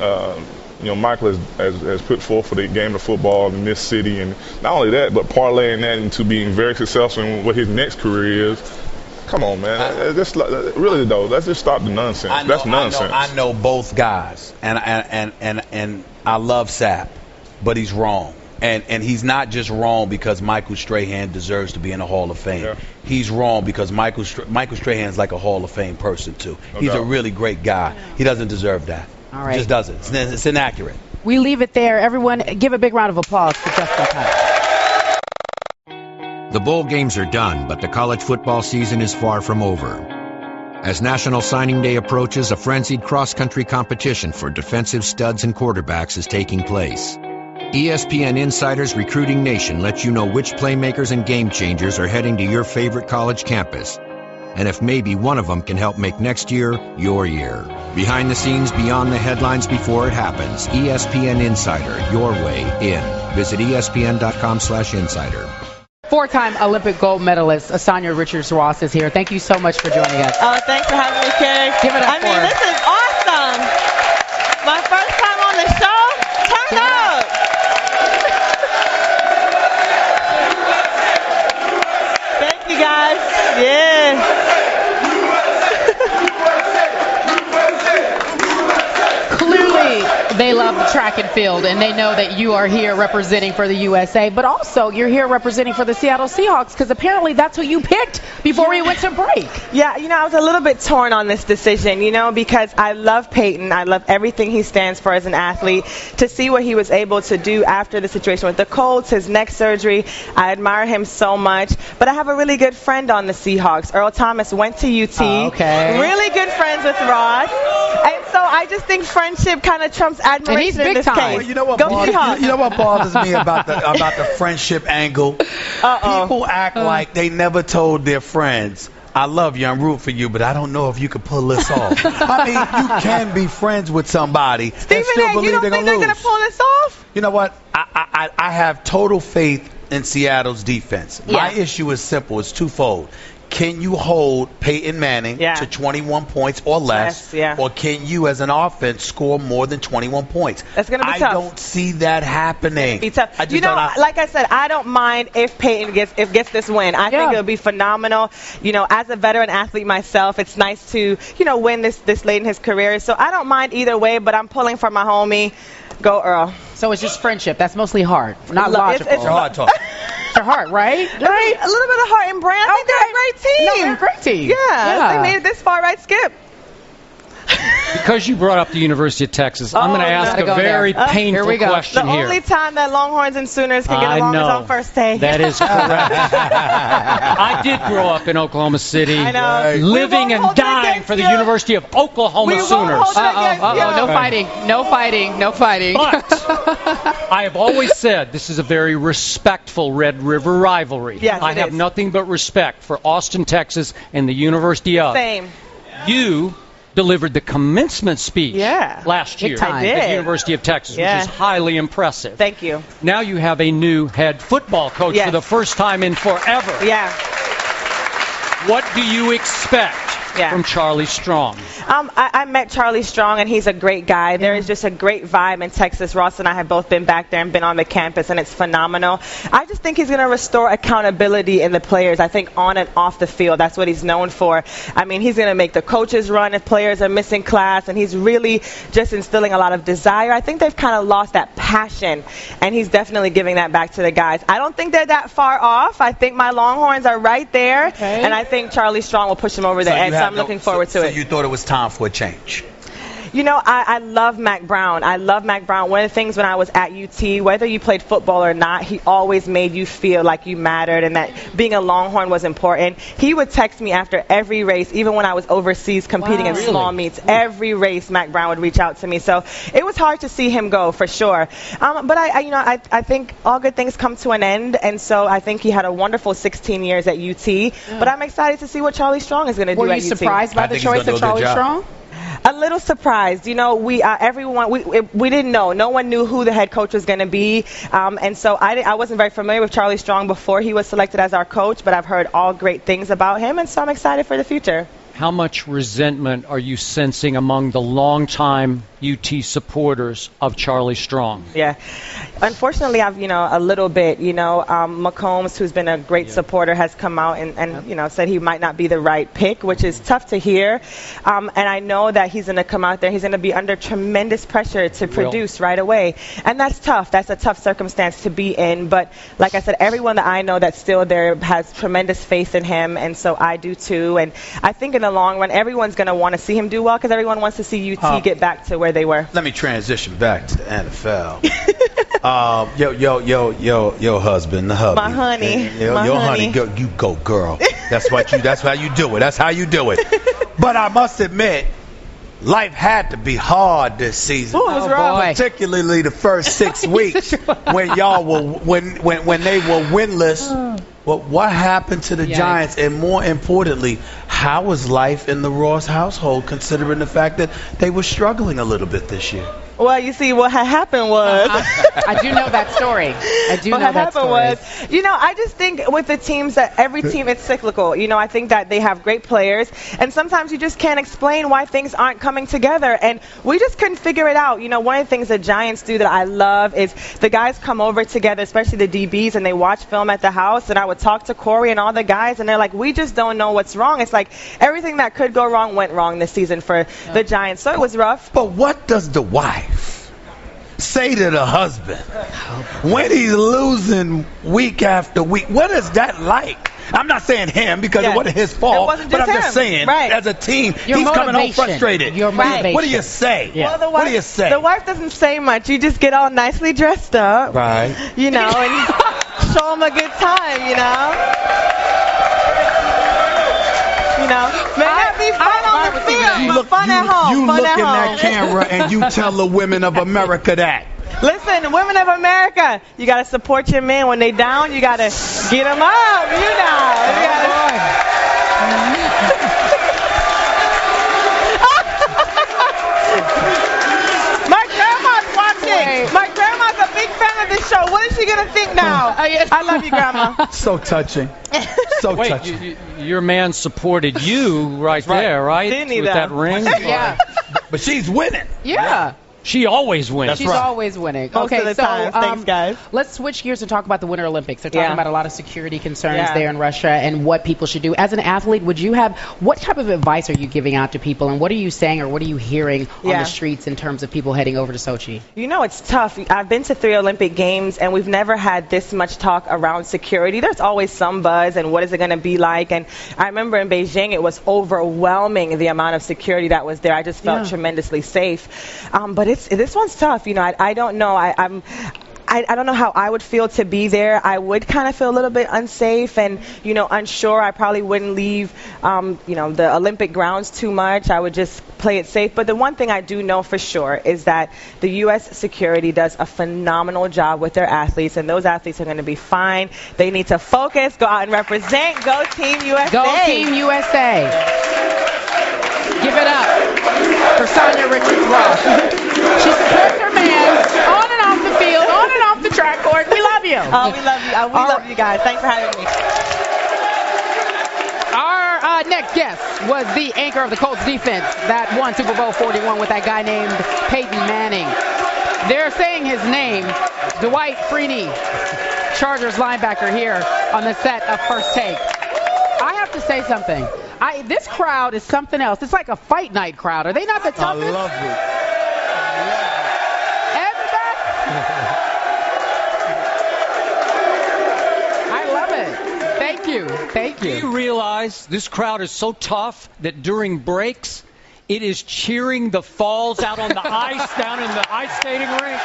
you know, Michael has put forth for the game of football in this city, and not only that, but parlaying that into being very successful in what his next career is. Come on, man. Really though, let's just stop the nonsense. That's nonsense. I know both guys, and I love Sapp, but he's wrong. And he's not just wrong because Michael Strahan deserves to be in the Hall of Fame. Yeah. He's wrong because Michael Strahan's like a Hall of Fame person too. He's a really great guy. He doesn't deserve that. All right. He just doesn't. It's inaccurate. We leave it there. Everyone, give a big round of applause for Justin Tuck. The bowl games are done, but the college football season is far from over. As National Signing Day approaches, a frenzied cross-country competition for defensive studs and quarterbacks is taking place. ESPN Insider's Recruiting Nation lets you know which playmakers and game changers are heading to your favorite college campus, and if maybe one of them can help make next year your year. Behind the scenes, beyond the headlines, before it happens, ESPN Insider, your way in. Visit ESPN.com/insider. Four-time Olympic gold medalist Sanya Richards-Ross is here. Thank you so much for joining us. Oh, thanks for having me, Carrie. Give it up for this is awesome. My first time on the show. Turn up. Thank you, guys. Yeah. Clearly, they love the track and field, and they know that you are here representing for the USA, but also you're here representing for the Seattle Seahawks, because apparently that's who you picked before we went to break. Yeah, you know, I was a little bit torn on this decision, you know, because I love Peyton. I love everything he stands for as an athlete. To see what he was able to do after the situation with the Colts, his neck surgery, I admire him so much. But I have a really good friend on the Seahawks. Earl Thomas went to UT. Okay. Really good friends with Ross. And so I just think friendship kind of trumps admiration in this case. Well, you know what bothers me about the friendship angle? People act like they never told their friends, I love you, I'm rooting for you, but I don't know if you could pull this off. I mean, you can be friends with somebody and still believe they're going to lose. They're going to pull this off? You know what? I have total faith in Seattle's defense. Yeah. My issue is simple. It's twofold. Can you hold Peyton Manning to 21 points or less, or can you, as an offense, score more than 21 points? That's going to be tough. I don't see that happening. Be tough. You know, like I said, I don't mind if Peyton gets this win. I think it'll be phenomenal. You know, as a veteran athlete myself, it's nice to, you know, win this late in his career. So I don't mind either way, but I'm pulling for my homie. Go Earl. So it's just friendship. That's mostly heart, not logical. It's hard talk. Your heart, right? Right. A little bit of heart and Bryant. I think they're a great team. No, they're a great team. Yeah. They made it this far, right, Skip? Because you brought up the University of Texas, I'm going to ask a very painful question here. The only time that Longhorns and Sooners can get along is on First Take. That is correct. I did grow up in Oklahoma City, living and dying for the University of Oklahoma Sooners. No fighting. No fighting. No fighting. But I have always said this is a very respectful Red River rivalry. Yes, I have nothing but respect for Austin, Texas, and the University of. Same. You delivered the commencement speech last year at the University of Texas, which is highly impressive. Thank you. Now you have a new head football coach for the first time in forever. Yeah. What do you expect from Charlie Strong? I met Charlie Strong, and he's a great guy. There is just a great vibe in Texas. Ross and I have both been back there and been on the campus, and it's phenomenal. I just think he's going to restore accountability in the players. I think on and off the field, that's what he's known for. I mean, he's going to make the coaches run if players are missing class, and he's really just instilling a lot of desire. I think they've kind of lost that passion, and he's definitely giving that back to the guys. I don't think they're that far off. I think my Longhorns are right there, and I think Charlie Strong will push them over the edge, so I'm looking forward to it. So you thought it was time for a change? You know, I love Mac Brown. I love Mac Brown. One of the things when I was at UT, whether you played football or not, he always made you feel like you mattered and that being a Longhorn was important. He would text me after every race, even when I was overseas competing in small meets. Every race, Mac Brown would reach out to me. So it was hard to see him go, for sure. But I think all good things come to an end, and so I think he had a wonderful 16 years at UT. But I'm excited to see what Charlie Strong is going to do at UT. Were you surprised by the choice of Charlie Strong? A little surprised. You know, we didn't know. No one knew who the head coach was going to be. And so I wasn't very familiar with Charlie Strong before he was selected as our coach, but I've heard all great things about him, and so I'm excited for the future. How much resentment are you sensing among the longtime UT supporters of Charlie Strong? Yeah. Unfortunately, I've, a little bit, McCombs, who's been a great supporter, has come out and said he might not be the right pick, which is tough to hear. And I know that he's going to come out there. He's going to be under tremendous pressure to produce right away. And that's tough. That's a tough circumstance to be in. But like I said, everyone that I know that's still there has tremendous faith in him. And so I do too. And I think in the long run, everyone's going to want to see him do well because everyone wants to see UT get back to where they were. Let me transition back to the NFL. Your husband, the hubby. My honey. Your honey, you go, girl. That's how you do it. That's how you do it. But I must admit, life had to be hard this season. Ooh, it was rough. Particularly the first 6 weeks when y'all were when they were winless. Well, what happened to the Giants? And more importantly, how was life in the Ross household, considering the fact that they were struggling a little bit this year? Well, you see, what had happened was... I do know that story. What happened was, I just think with the teams that every team, it's cyclical. I think that they have great players, and sometimes you just can't explain why things aren't coming together, and we just couldn't figure it out. One of the things the Giants do that I love is the guys come over together, especially the DBs, and they watch film at the house, and I would talk to Corey and all the guys, and they're like, we just don't know what's wrong. It's like everything that could go wrong went wrong this season for the Giants, so it was rough. But what does the wife say to the husband when he's losing week after week? What is that like? I'm not saying him because it wasn't his fault, but I'm just saying, as a team, he's coming home frustrated. What do you say? Well, what do you say? The wife doesn't say much. You just get all nicely dressed up, and show him a good time, May not be fun on the field, but fun at home. You look in that camera and you tell the women of America that. Listen, women of America, you got to support your men. When they down, you got to get them up, My grandma's watching. My grandma's a big fan of this show. What is she going to think now? I love you, Grandma. So touching. So touching. Your man supported you right there, right? Didn't he, with that ring? Yeah. But she's winning. Yeah. She always wins. She's always winning. Most of the time. Thanks, guys. Let's switch gears and talk about the Winter Olympics. They're talking about a lot of security concerns there in Russia and what people should do. As an athlete, what type of advice are you giving out to people, and what are you saying or what are you hearing on the streets in terms of people heading over to Sochi? You know, it's tough. I've been to 3 Olympic Games, and we've never had this much talk around security. There's always some buzz, and what is it going to be like? And I remember in Beijing, it was overwhelming, the amount of security that was there. I just felt tremendously safe. But this one's tough. You know, I don't know. I don't know how I would feel to be there. I would kind of feel a little bit unsafe and, you know, unsure. I probably wouldn't leave, you know, the Olympic grounds too much. I would just play it safe. But the one thing I do know for sure is that the U.S. security does a phenomenal job with their athletes, and those athletes are going to be fine. They need to focus, go out and represent. Go Team USA. Go Team USA. Give it up for Sanya Richards-Ross. She supports her man on and off the field, on and off the track court. We love you. Oh, we love you. We love you guys. Thanks for having me. Our next guest was the anchor of the Colts defense that won Super Bowl 41 with that guy named Peyton Manning. They're saying his name, Dwight Freeney, Chargers linebacker here on the set of First Take. I have to say something. This crowd is something else. It's like a fight night crowd. Are they not the toughest? I love it. I love it. Thank you. Thank you. Do you realize this crowd is so tough that during breaks, it is cheering the falls out on the ice down in the ice skating rink?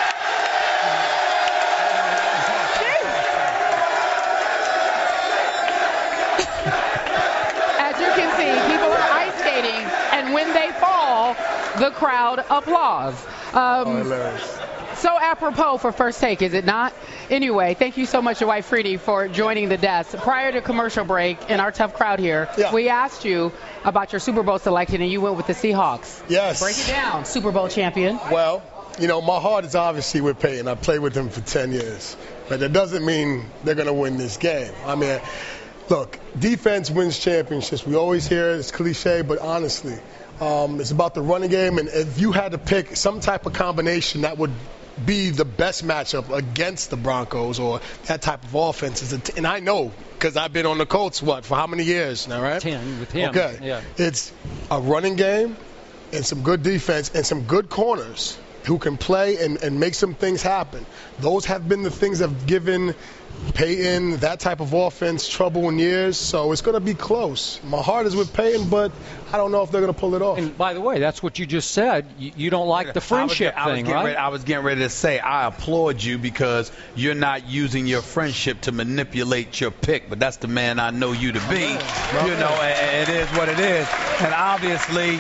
And when they fall, the crowd applauds. So apropos for First Take, is it not? Anyway, thank you so much, Dwight Freeney, for joining the desk. Prior to commercial break, in our tough crowd here, we asked you about your Super Bowl selection, and you went with the Seahawks. Yes. Break it down, Super Bowl champion. Well, you know, my heart is obviously with Peyton. I played with him for 10 years. But that doesn't mean they're going to win this game. I mean, look, defense wins championships. We always hear it. It's cliche, but honestly, it's about the running game. And if you had to pick some type of combination that would be the best matchup against the Broncos or that type of offense, and I know because I've been on the Colts, for how many years now, right? 10 with him. Okay. Yeah. It's a running game and some good defense and some good corners who can play and make some things happen. Those have been the things that have given Peyton, that type of offense, trouble in years. So it's going to be close. My heart is with Peyton, but I don't know if they're going to pull it off. And by the way, that's what you just said. You don't like the friendship thing, right? I was getting ready to say I applaud you because you're not using your friendship to manipulate your pick, but that's the man I know you to be. You know, it is what it is. And obviously,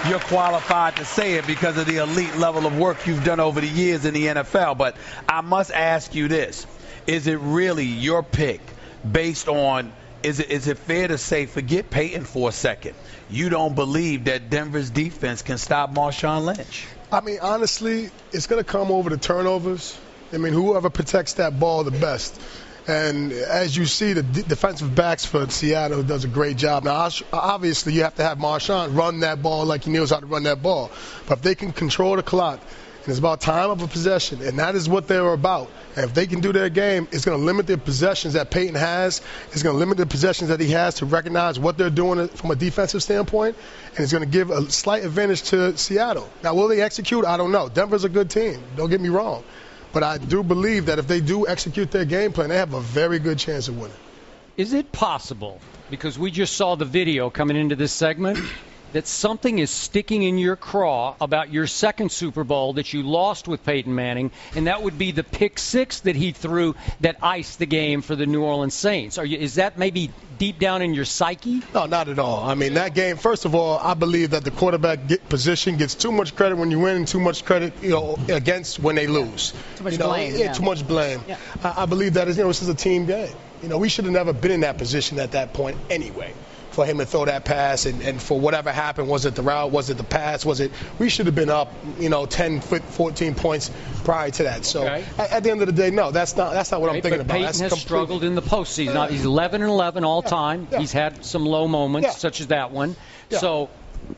you're qualified to say it because of the elite level of work you've done over the years in the NFL. But I must ask you this. Is it really your pick based on, is it fair to say, forget Peyton for a second, you don't believe that Denver's defense can stop Marshawn Lynch? I mean, honestly, it's going to come over the turnovers. I mean, whoever protects that ball the best. And as you see, the defensive backs for Seattle does a great job. Now, obviously, you have to have Marshawn run that ball like he knows how to run that ball. But if they can control the clock, and it's about time of a possession, and that is what they're about. And if they can do their game, it's going to limit the possessions that Peyton has. It's going to limit the possessions that he has to recognize what they're doing from a defensive standpoint, and it's going to give a slight advantage to Seattle. Now, will they execute? I don't know. Denver's a good team. Don't get me wrong. But I do believe that if they do execute their game plan, they have a very good chance of winning. Is it possible, because we just saw the video coming into this segment, that something is sticking in your craw about your second Super Bowl that you lost with Peyton Manning, and that would be the pick six that he threw that iced the game for the New Orleans Saints? Is that maybe deep down in your psyche? No, not at all. I mean, that game, first of all, I believe that the quarterback position gets too much credit when you win and too much credit, against when they lose. Too much blame. Too much blame. Yeah. I believe that this is a team game. We should have never been in that position at that point anyway. For him to throw that pass and for whatever happened, was it the route, was it the pass, we should have been up, 10, 14 points prior to that. So at the end of the day, no, that's not what I'm thinking about. Peyton has struggled in the postseason. He's 11-11 all time. Yeah. He's had some low moments, such as that one. Yeah. So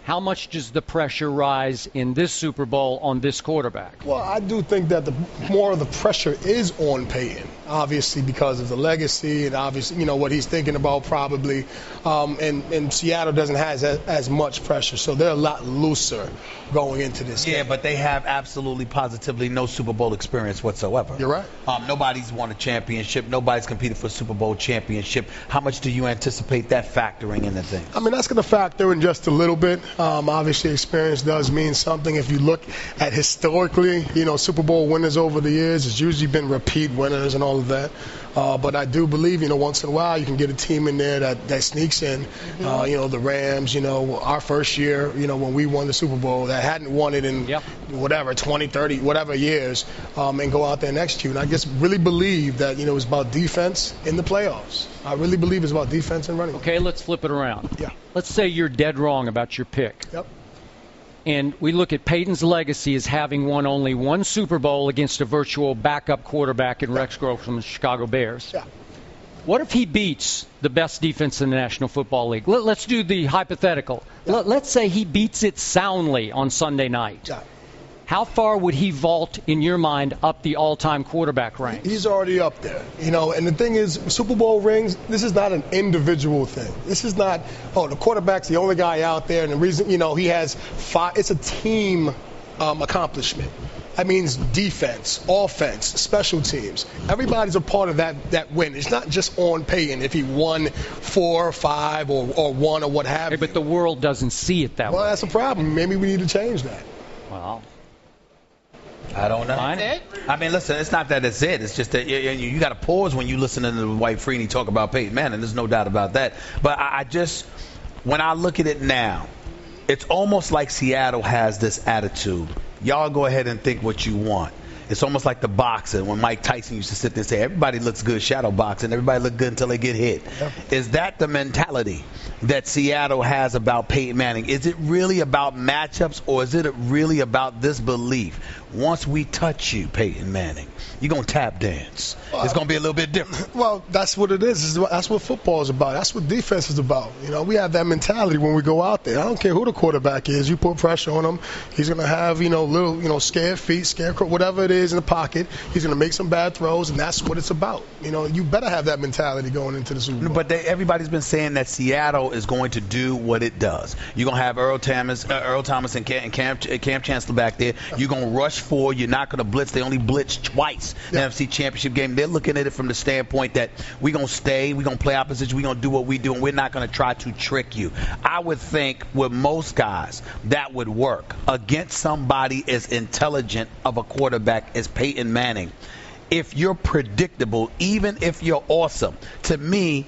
How much does the pressure rise in this Super Bowl on this quarterback? Well, I do think that more of the pressure is on Peyton, obviously because of the legacy and obviously, what he's thinking about probably. And Seattle doesn't have as much pressure, so they're a lot looser going into this game. Yeah, but they have absolutely positively no Super Bowl experience whatsoever. You're right. Nobody's won a championship. Nobody's competed for a Super Bowl championship. How much do you anticipate that factoring into things? I mean, that's going to factor in just a little bit. Obviously, experience does mean something. If you look at historically, Super Bowl winners over the years, it's usually been repeat winners and all of that. But I do believe, once in a while you can get a team in there that sneaks in. The Rams, our first year, when we won the Super Bowl, that hadn't won it in 20, 30, whatever years, and go out there and execute. And I just really believe that, it's about defense in the playoffs. I really believe it's about defense and running. Okay, let's flip it around. Yeah. Let's say you're dead wrong about your pick. Yep. And we look at Peyton's legacy as having won only one Super Bowl against a virtual backup quarterback in Rex Groves from the Chicago Bears. Yeah. What if he beats the best defense in the National Football League? Let's do the hypothetical. Yeah. Let's say he beats it soundly on Sunday night. Yeah. How far would he vault, in your mind, up the all-time quarterback ranks? He's already up there, and the thing is, Super Bowl rings, this is not an individual thing. This is not, the quarterback's the only guy out there, and the reason, he has 5, it's a team accomplishment. That means defense, offense, special teams. Everybody's a part of that win. It's not just on Peyton if he won 4 or 5 or 1 or what have you. But the world doesn't see it that way. Well, that's a problem. Maybe we need to change that. Well, I don't know. That's it? I mean, listen, it's not that it's it. It's just that you got to pause when you listen to Dwight Freeney talk about Peyton Manning. There's no doubt about that. But I just, when I look at it now, it's almost like Seattle has this attitude. Y'all go ahead and think what you want. It's almost like the boxing when Mike Tyson used to sit there and say, everybody looks good shadow boxing, everybody look good until they get hit. Yeah. Is that the mentality that Seattle has about Peyton Manning? Is it really about matchups, or is it really about this belief? Once we touch you, Peyton Manning, you're going to tap dance. It's going to be a little bit different. Well, that's what it is. That's what football is about. That's what defense is about. We have that mentality when we go out there. I don't care who the quarterback is. You put pressure on him, he's going to have, little scared feet, scarecrow, whatever it is in the pocket. He's going to make some bad throws, and that's what it's about. You better have that mentality going into the Super Bowl. But everybody's been saying that Seattle is going to do what it does. You're going to have Earl Thomas and Cam Chancellor back there. You're going to rush forward. You're not going to blitz. They only blitzed twice in the NFC Championship game. They're looking at it from the standpoint that we're going to stay, we're going to play opposition, we're going to do what we do, and we're not going to try to trick you. I would think with most guys that would work against somebody as intelligent of a quarterback as Peyton Manning. If you're predictable, even if you're awesome, to me,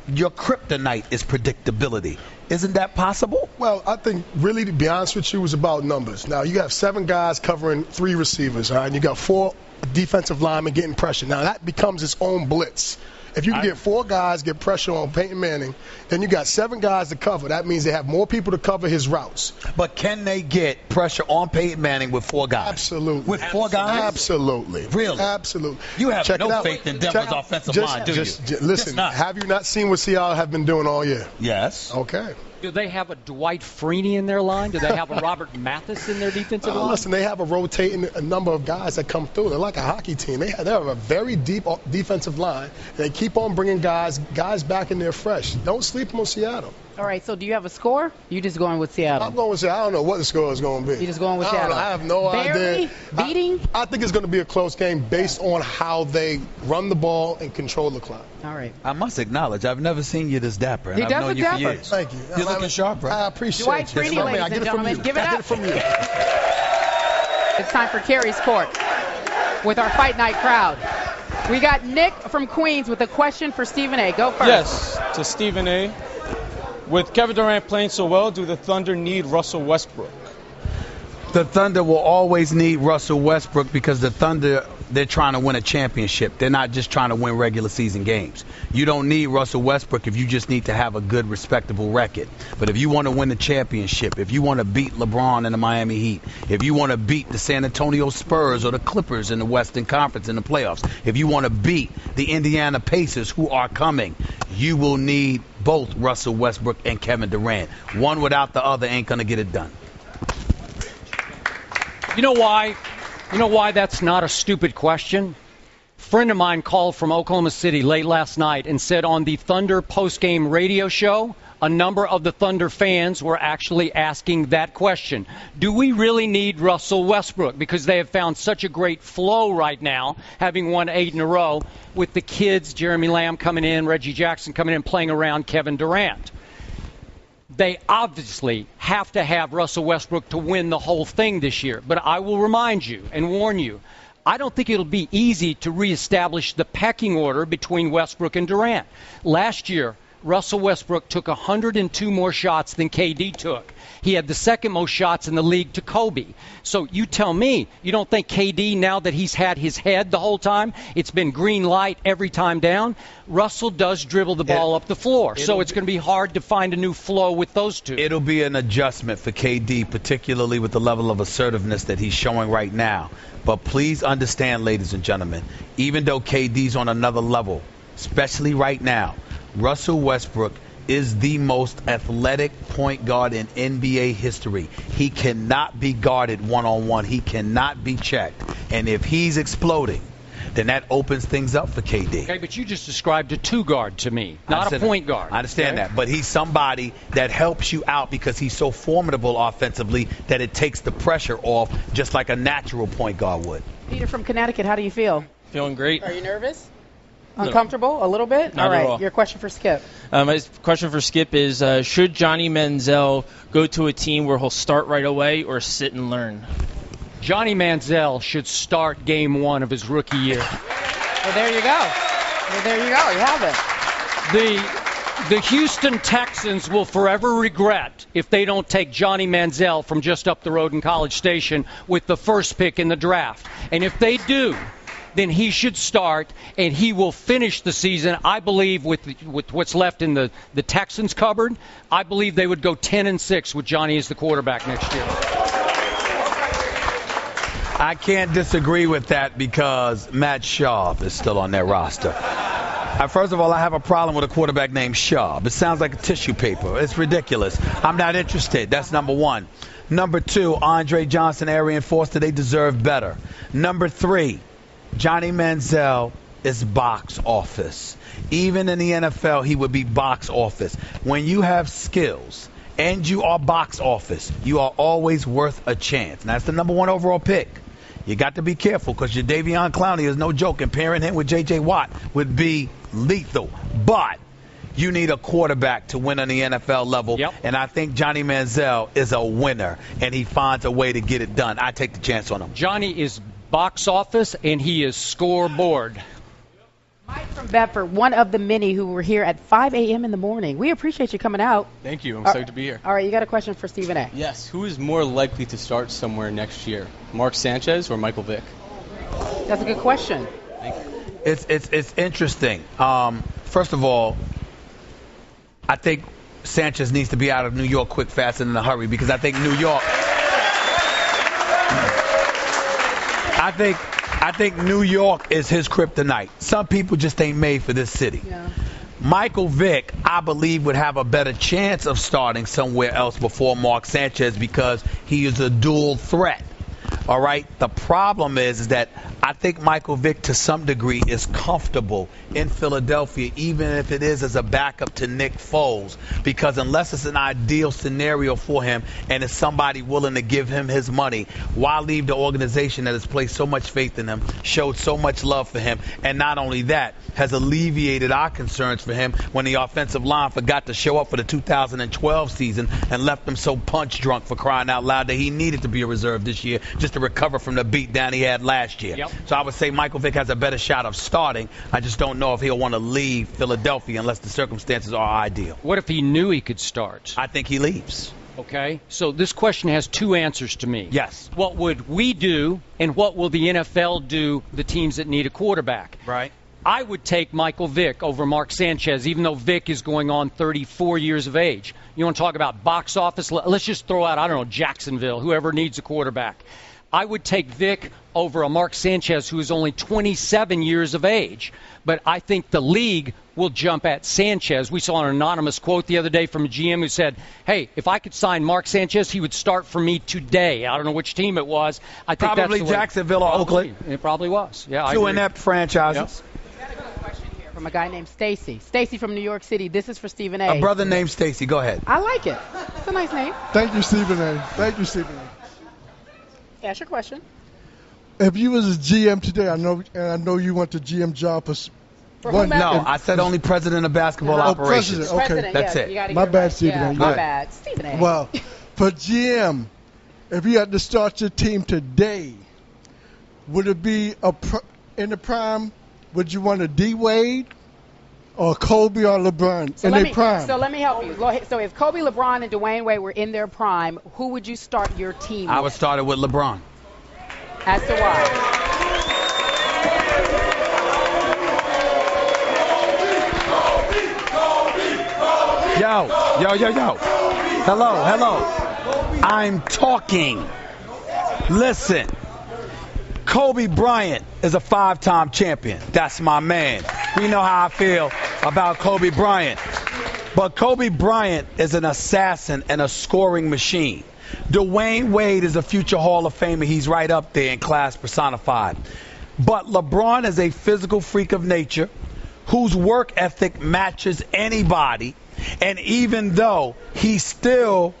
your kryptonite is predictability. Isn't that possible? Well, I think really, to be honest with you, it's about numbers. Now, you have 7 guys covering 3 receivers, all right? And you got 4 defensive linemen getting pressure. Now, that becomes its own blitz. If you can get 4 guys get pressure on Peyton Manning, then you got 7 guys to cover. That means they have more people to cover his routes. But can they get pressure on Peyton Manning with 4 guys? Absolutely. With 4 guys? Absolutely. Really? Absolutely. You have no faith in Denver's offensive line, do you? Listen, have you not seen what Seattle have been doing all year? Yes. Okay. Do they have a Dwight Freeney in their line? Do they have a Robert Mathis in their defensive line? Listen, they have a rotating number of guys that come through. They're like a hockey team. They have a very deep defensive line. They keep on bringing guys back in there fresh. Don't sleep on Seattle. All right, so do you have a score? You just going with Seattle? I'm going with Seattle. I don't know what the score is going to be. You just going with Seattle? I have no idea. Beating? I think it's going to be a close game based on how they run the ball and control the clock. All right. I must acknowledge, I've never seen you this dapper. He does look dapper. Thank you. You're looking sharp, bro. I appreciate Dwight Freeney, ladies and gentlemen. Give it up. It's time for Carrie's Court with our Fight Night crowd. We got Nick from Queens with a question for Stephen A. Go first. Yes, to Stephen A. With Kevin Durant playing so well, do the Thunder need Russell Westbrook? The Thunder will always need Russell Westbrook because the Thunder they're trying to win a championship. They're not just trying to win regular season games. You don't need Russell Westbrook if you just need to have a good, respectable record. But if you want to win the championship, if you want to beat LeBron and the Miami Heat, if you want to beat the San Antonio Spurs or the Clippers in the Western Conference in the playoffs, if you want to beat the Indiana Pacers who are coming, you will need both Russell Westbrook and Kevin Durant. One without the other ain't going to get it done. You know why? You know why that's not a stupid question? A friend of mine called from Oklahoma City late last night and said on the Thunder postgame radio show, a number of the Thunder fans were actually asking that question. Do we really need Russell Westbrook? Because they have found such a great flow right now, having won 8 in a row, with the kids, Jeremy Lamb coming in, Reggie Jackson coming in, playing around Kevin Durant. They obviously have to have Russell Westbrook to win the whole thing this year. But I will remind you and warn you, I don't think it'll be easy to reestablish the pecking order between Westbrook and Durant. Last year, Russell Westbrook took 102 more shots than KD took. He had the second most shots in the league to Kobe. So you tell me, you don't think KD, now that he's had his head the whole time, it's been green light every time down? Russell does dribble the ball up the floor. So it's going to be hard to find a new flow with those two. It'll be an adjustment for KD, particularly with the level of assertiveness that he's showing right now. But please understand, ladies and gentlemen, even though KD's on another level, especially right now, Russell Westbrook is the most athletic point guard in NBA history. He cannot be guarded one-on-one. He cannot be checked. And if he's exploding, then that opens things up for KD. Okay, but you just described a two-guard to me, not a point guard. I understand that, but he's somebody that helps you out because he's so formidable offensively that it takes the pressure off just like a natural point guard would. Peter from Connecticut, how do you feel? Feeling great. Are you nervous? Uncomfortable? A little bit? Not all right. at all. Your question for Skip. My question for Skip is, should Johnny Manziel go to a team where he'll start right away or sit and learn? Johnny Manziel should start game 1 of his rookie year. Well, there you go. Well, there you go. You have it. The Houston Texans will forever regret if they don't take Johnny Manziel from just up the road in College Station with the first pick in the draft. And if they do, then he should start, and he will finish the season, I believe, with what's left in the Texans cupboard. I believe they would go 10-6 with Johnny as the quarterback next year. I can't disagree with that because Matt Schaub is still on their roster. First of all, I have a problem with a quarterback named Schaub. It sounds like a tissue paper. It's ridiculous. I'm not interested. That's number one. Number two, Andre Johnson, Arian Foster, they deserve better. Number three, Johnny Manziel is box office. Even in the NFL, he would be box office. When you have skills and you are box office, you are always worth a chance. And that's the number 1 overall pick. You got to be careful because your Davion Clowney is no joke, and pairing him with J.J. Watt would be lethal. But you need a quarterback to win on the NFL level, and I think Johnny Manziel is a winner, and he finds a way to get it done. I take the chance on him. Johnny is box office, and he is scoreboard. Mike from Bedford, one of the many who were here at 5 a.m. in the morning. We appreciate you coming out. Thank you. I'm stoked to be here. All right, you got a question for Stephen A. Yes. Who is more likely to start somewhere next year, Mark Sanchez or Michael Vick? That's a good question. Thank you. It's interesting. First of all, I think Sanchez needs to be out of New York quick, fast, and in a hurry because I think New York. I think New York is his kryptonite. Some people just ain't made for this city. Yeah. Michael Vick, I believe, would have a better chance of starting somewhere else before Mark Sanchez because he is a dual threat. All right? The problem is that I think Michael Vick, to some degree, is comfortable in Philadelphia, even if it is as a backup to Nick Foles, because unless it's an ideal scenario for him and it's somebody willing to give him his money, why leave the organization that has placed so much faith in him, showed so much love for him, and not only that, has alleviated our concerns for him when the offensive line forgot to show up for the 2012 season and left him so punch drunk, for crying out loud, that he needed to be a reserve this year just to recover from the beat down he had last year. Yep. So I would say Michael Vick has a better shot of starting. I just don't know if he'll want to leave Philadelphia unless the circumstances are ideal. What if he knew he could start? I think he leaves. Okay? So this question has two answers to me. Yes. What would we do, and what will the NFL do, the teams that need a quarterback? Right. I would take Michael Vick over Mark Sanchez, even though Vick is going on 34 years of age. You want to talk about box office? Let's just throw out, I don't know, Jacksonville, whoever needs a quarterback. I would take Vick over a Mark Sanchez who is only 27 years of age. But I think the league will jump at Sanchez. We saw an anonymous quote the other day from a GM who said, hey, if I could sign Mark Sanchez, he would start for me today. I don't know which team it was. I think probably that's the Jacksonville or Oakland. It probably was. Yeah, Two inept franchises. Yep. From a guy named Stacy. Stacy from New York City. This is for Stephen A. A brother named Stacy. Go ahead. I like it. It's a nice name. Thank you, Stephen A. Thank you, Stephen A. Ask your question. If you was a GM today, I know you want the GM job for one. No, I said only president of basketball operations. President, okay. President, That's it. My bad, Stephen A. My bad, Stephen A. Well, for GM, if you had to start your team today, would it be in the prime? Would you want a D Wade or Kobe or LeBron in their prime? So let me help you. So if Kobe, LeBron, and Dwyane Wade were in their prime, who would you start your team with? I would start it with LeBron. As to why? Yo. Hello. I'm talking. Listen. Kobe Bryant is a 5-time champion. That's my man. We know how I feel about Kobe Bryant. But Kobe Bryant is an assassin and a scoring machine. Dwyane Wade is a future Hall of Famer. He's right up there in class personified. But LeBron is a physical freak of nature whose work ethic matches anybody. And even though he still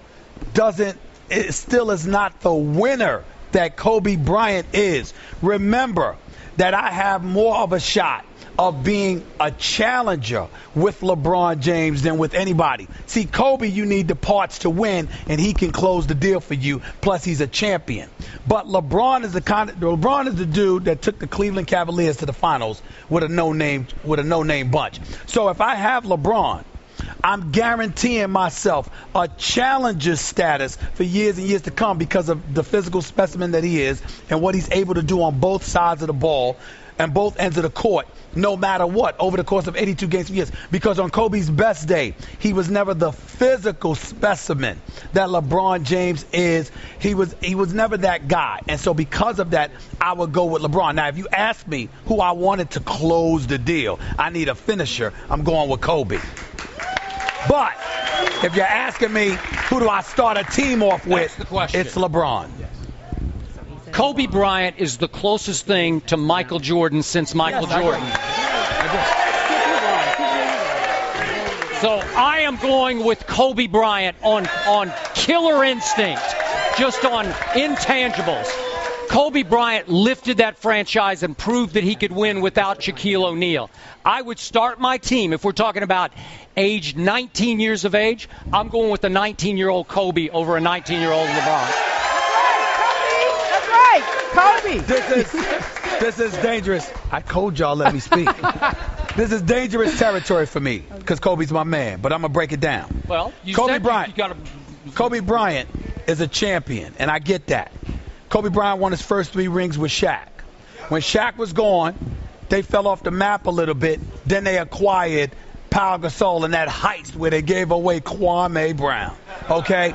is not the winner that Kobe Bryant is, remember that I have more of a shot of being a challenger with LeBron James than with anybody. See, Kobe, you need the parts to win, and he can close the deal for you. Plus, he's a champion. But LeBron is the dude that took the Cleveland Cavaliers to the finals with a no-name bunch. So if I have LeBron, I'm guaranteeing myself a challenger status for years and years to come because of the physical specimen that he is and what he's able to do on both sides of the ball and both ends of the court, no matter what, over the course of 82 games for years. Because on Kobe's best day, he was never the physical specimen that LeBron James is. He was never that guy. And so because of that, I would go with LeBron. Now, if you ask me who I wanted to close the deal, I need a finisher, I'm going with Kobe. But if you're asking me who do I start a team off with, it's LeBron. Kobe Bryant is the closest thing to Michael Jordan since Michael Jordan. So I am going with Kobe Bryant on killer instinct, just on intangibles. Kobe Bryant lifted that franchise and proved that he could win without Shaquille O'Neal. I would start my team, if we're talking about age 19 years of age, I'm going with a 19-year-old Kobe over a 19-year-old LeBron. That's right, Kobe. This is dangerous. I told y'all let me speak. This is dangerous territory for me because Kobe's my man, but I'm going to break it down. Well, Kobe Bryant is a champion, and I get that. Kobe Bryant won his first 3 rings with Shaq. When Shaq was gone, they fell off the map a little bit. Then they acquired Pau Gasol in that heist where they gave away Kwame Brown. Okay?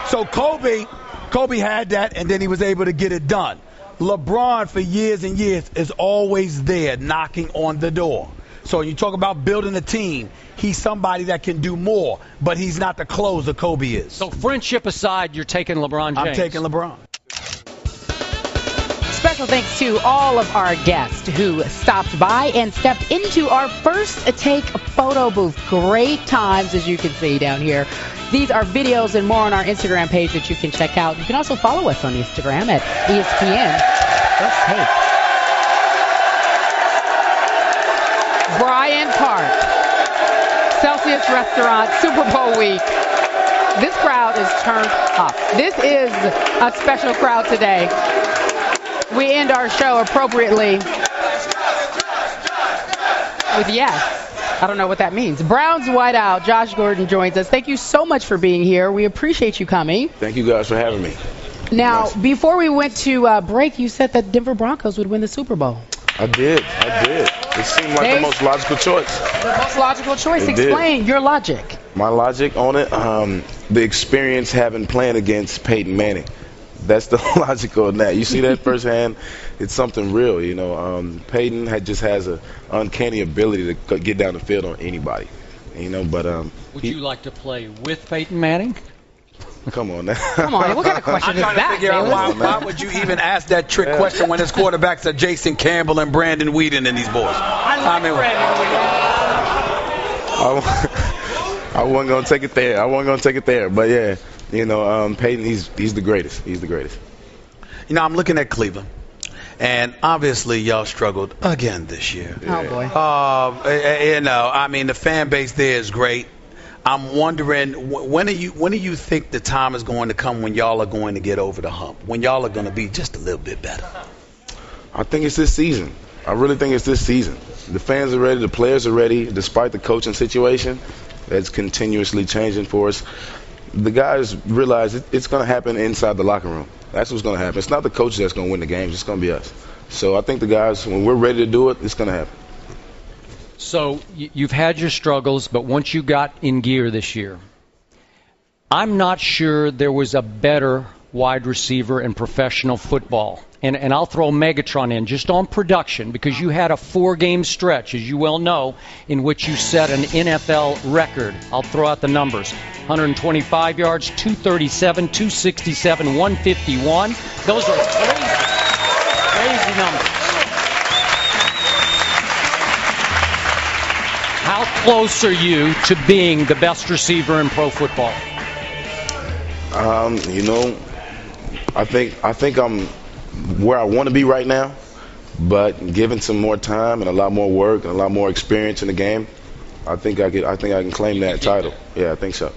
So Kobe had that, and then he was able to get it done. LeBron, for years and years, is always there knocking on the door. So when you talk about building a team, he's somebody that can do more, but he's not the closer Kobe is. So friendship aside, you're taking LeBron James. I'm taking LeBron. Special thanks to all of our guests who stopped by and stepped into our First Take photo booth. Great times, as you can see down here. These are videos and more on our Instagram page that you can check out. You can also follow us on Instagram at ESPN Fİrst Take. Bryant Park, Celsius Restaurant, Super Bowl week. This crowd is turned up. This is a special crowd today. We end our show appropriately with yes. I don't know what that means. Browns wideout Josh Gordon joins us. Thank you so much for being here. We appreciate you coming. Thank you guys for having me. Now, before we went to break, you said that Denver Broncos would win the Super Bowl. I did. It seemed like the most logical choice. The most logical choice. Explain your logic. My logic on it, the experience having playing against Peyton Manning. That's the logical in that. You see that firsthand. It's something real, you know. Peyton just has an uncanny ability to get down the field on anybody, you know. But would you like to play with Peyton Manning? Come on now. Come on, what kind of question is I'm trying to figure out why would you even ask that trick question when his quarterbacks are Jason Campbell and Brandon Whedon and these boys? I mean, I wasn't gonna take it there. But yeah, you know, Peyton, he's the greatest. He's the greatest. You know, I'm looking at Cleveland, and obviously y'all struggled again this year. Oh boy. You know, I mean, the fan base there is great. I'm wondering, when do you think the time is going to come when y'all are going to get over the hump? When y'all are going to be just a little bit better? I think it's this season. I really think it's this season. The fans are ready. The players are ready. Despite the coaching situation that's continuously changing for us, the guys realize it's going to happen inside the locker room. That's what's going to happen. It's not the coaches that's going to win the games. It's going to be us. So I think the guys, when we're ready to do it, it's going to happen. So you've had your struggles, but once you got in gear this year, I'm not sure there was a better wide receiver in professional football. And I'll throw Megatron in just on production, because you had a 4-game stretch, as you well know, in which you set an NFL record. I'll throw out the numbers. 125 yards, 237, 267, 151. Those are crazy numbers. How close are you to being the best receiver in pro football? You know, I think I'm where I want to be right now, but given some more time and a lot more work and a lot more experience in the game, I think I can claim that title. Yeah, I think so.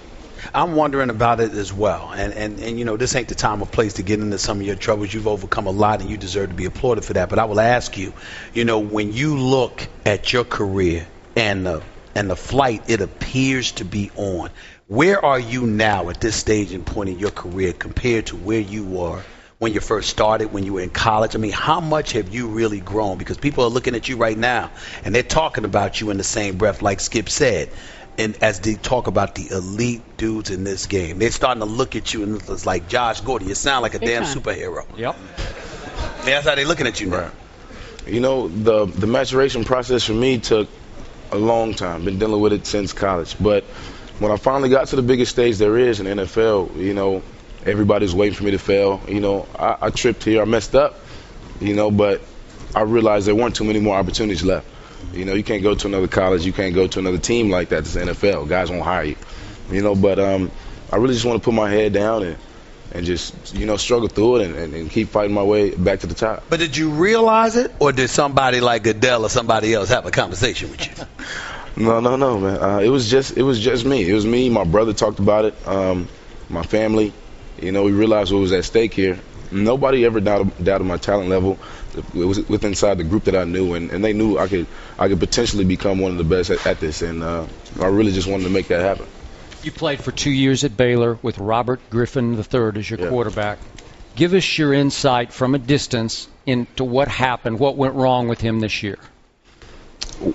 I'm wondering about it as well, and you know, this ain't the time or place to get into some of your troubles. You've overcome a lot, and you deserve to be applauded for that. But I will ask you, you know, when you look at your career and the flight it appears to be on, where are you now at this stage and point in your career compared to where you were when you first started, when you were in college? I mean, how much have you really grown? Because people are looking at you right now, and they're talking about you in the same breath, like Skip said, and as they talk about the elite dudes in this game. They're starting to look at you, and it's like, Josh Gordon, you sound like a damn superhero. Yep. That's how they're looking at you now. Right. You know, the maturation process for me took a long time. Been dealing with it since college. But when I finally got to the biggest stage there is in the NFL, you know, everybody's waiting for me to fail. You know, I tripped here. I messed up, you know, but I realized there weren't too many more opportunities left. You know, you can't go to another college. You can't go to another team like that. It's the NFL. Guys won't hire you. You know, but I really just want to put my head down and just, you know, struggle through it and keep fighting my way back to the top. But did you realize it, or did somebody like Goodell or somebody else have a conversation with you? No, man. It was just me. It was me. My brother talked about it. My family. You know, we realized what was at stake here. Nobody ever doubted my talent level. It was within inside the group that I knew, and they knew I could potentially become one of the best at this. And I really just wanted to make that happen. You played for 2 years at Baylor with Robert Griffin III as your quarterback. Give us your insight from a distance into what happened, what went wrong with him this year.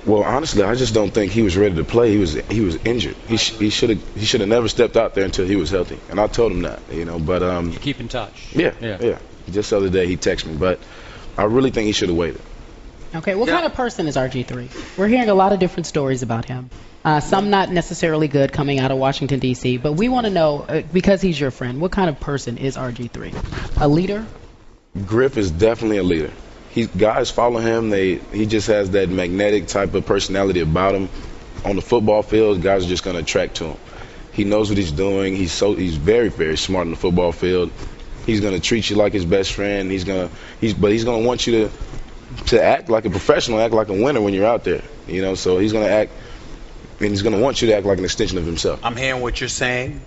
Well, honestly, I just don't think he was ready to play. He was injured. He should have never stepped out there until he was healthy. And I told him that, you know. But you keep in touch. Yeah. Just the other day he texted me, but I really think he should have waited. Okay, what kind of person is RG3? We're hearing a lot of different stories about him. Some not necessarily good coming out of Washington, D.C., but we want to know, because he's your friend, what kind of person is RG3? A leader? Griff is definitely a leader. Guys follow him. He just has that magnetic type of personality about him. On the football field, guys are just going to attract to him. He knows what he's doing. He's very, very smart on the football field. He's going to treat you like his best friend. He's going to want you to act like a professional, act like a winner when you're out there. You know, so he's going to act, and he's going to want you to act like an extension of himself. I'm hearing what you're saying.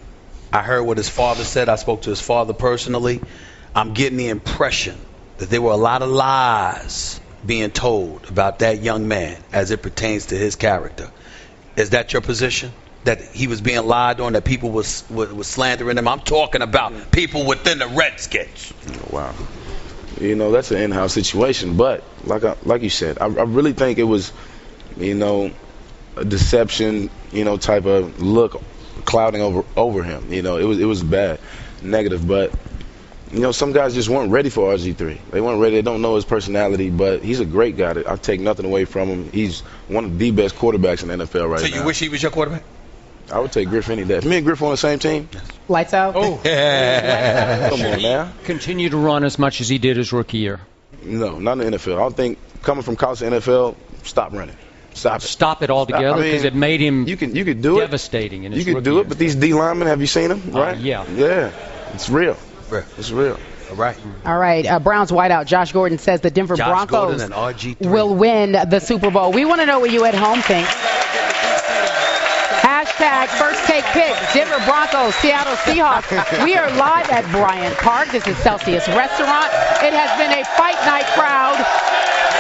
I heard what his father said. I spoke to his father personally. I'm getting the impression that there were a lot of lies being told about that young man as it pertains to his character. Is that your position? That he was being lied on, that people was slandering him? I'm talking about people within the Redskins. Wow. You know, that's an in-house situation. But like you said, I really think it was, you know, a deception, you know, type of look clouding over him. You know, it was bad, negative. But, you know, some guys just weren't ready for RG3. They weren't ready. They don't know his personality. But he's a great guy. I take nothing away from him. He's one of the best quarterbacks in the NFL right now. So you wish he was your quarterback? I would take Griff any day. Me and Griff on the same team. Lights out. Oh, yeah. Come on now. Continue to run as much as he did his rookie year. No, not in the NFL. I don't think coming from college to NFL, stop running. Stop it altogether because it made him you can do devastating in his You could do it, but these D linemen, have you seen them? Right? Yeah. Yeah. It's real. It's real. All right. Browns wideout Josh Gordon says the Denver Broncos will win the Super Bowl. We want to know what you at home think. Hashtag First Take Pick, Denver Broncos, Seattle Seahawks. We are live at Bryant Park. This is Celsius Restaurant. It has been a fight night crowd.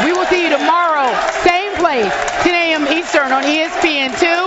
We will see you tomorrow, same place, 10 a.m. Eastern on ESPN2.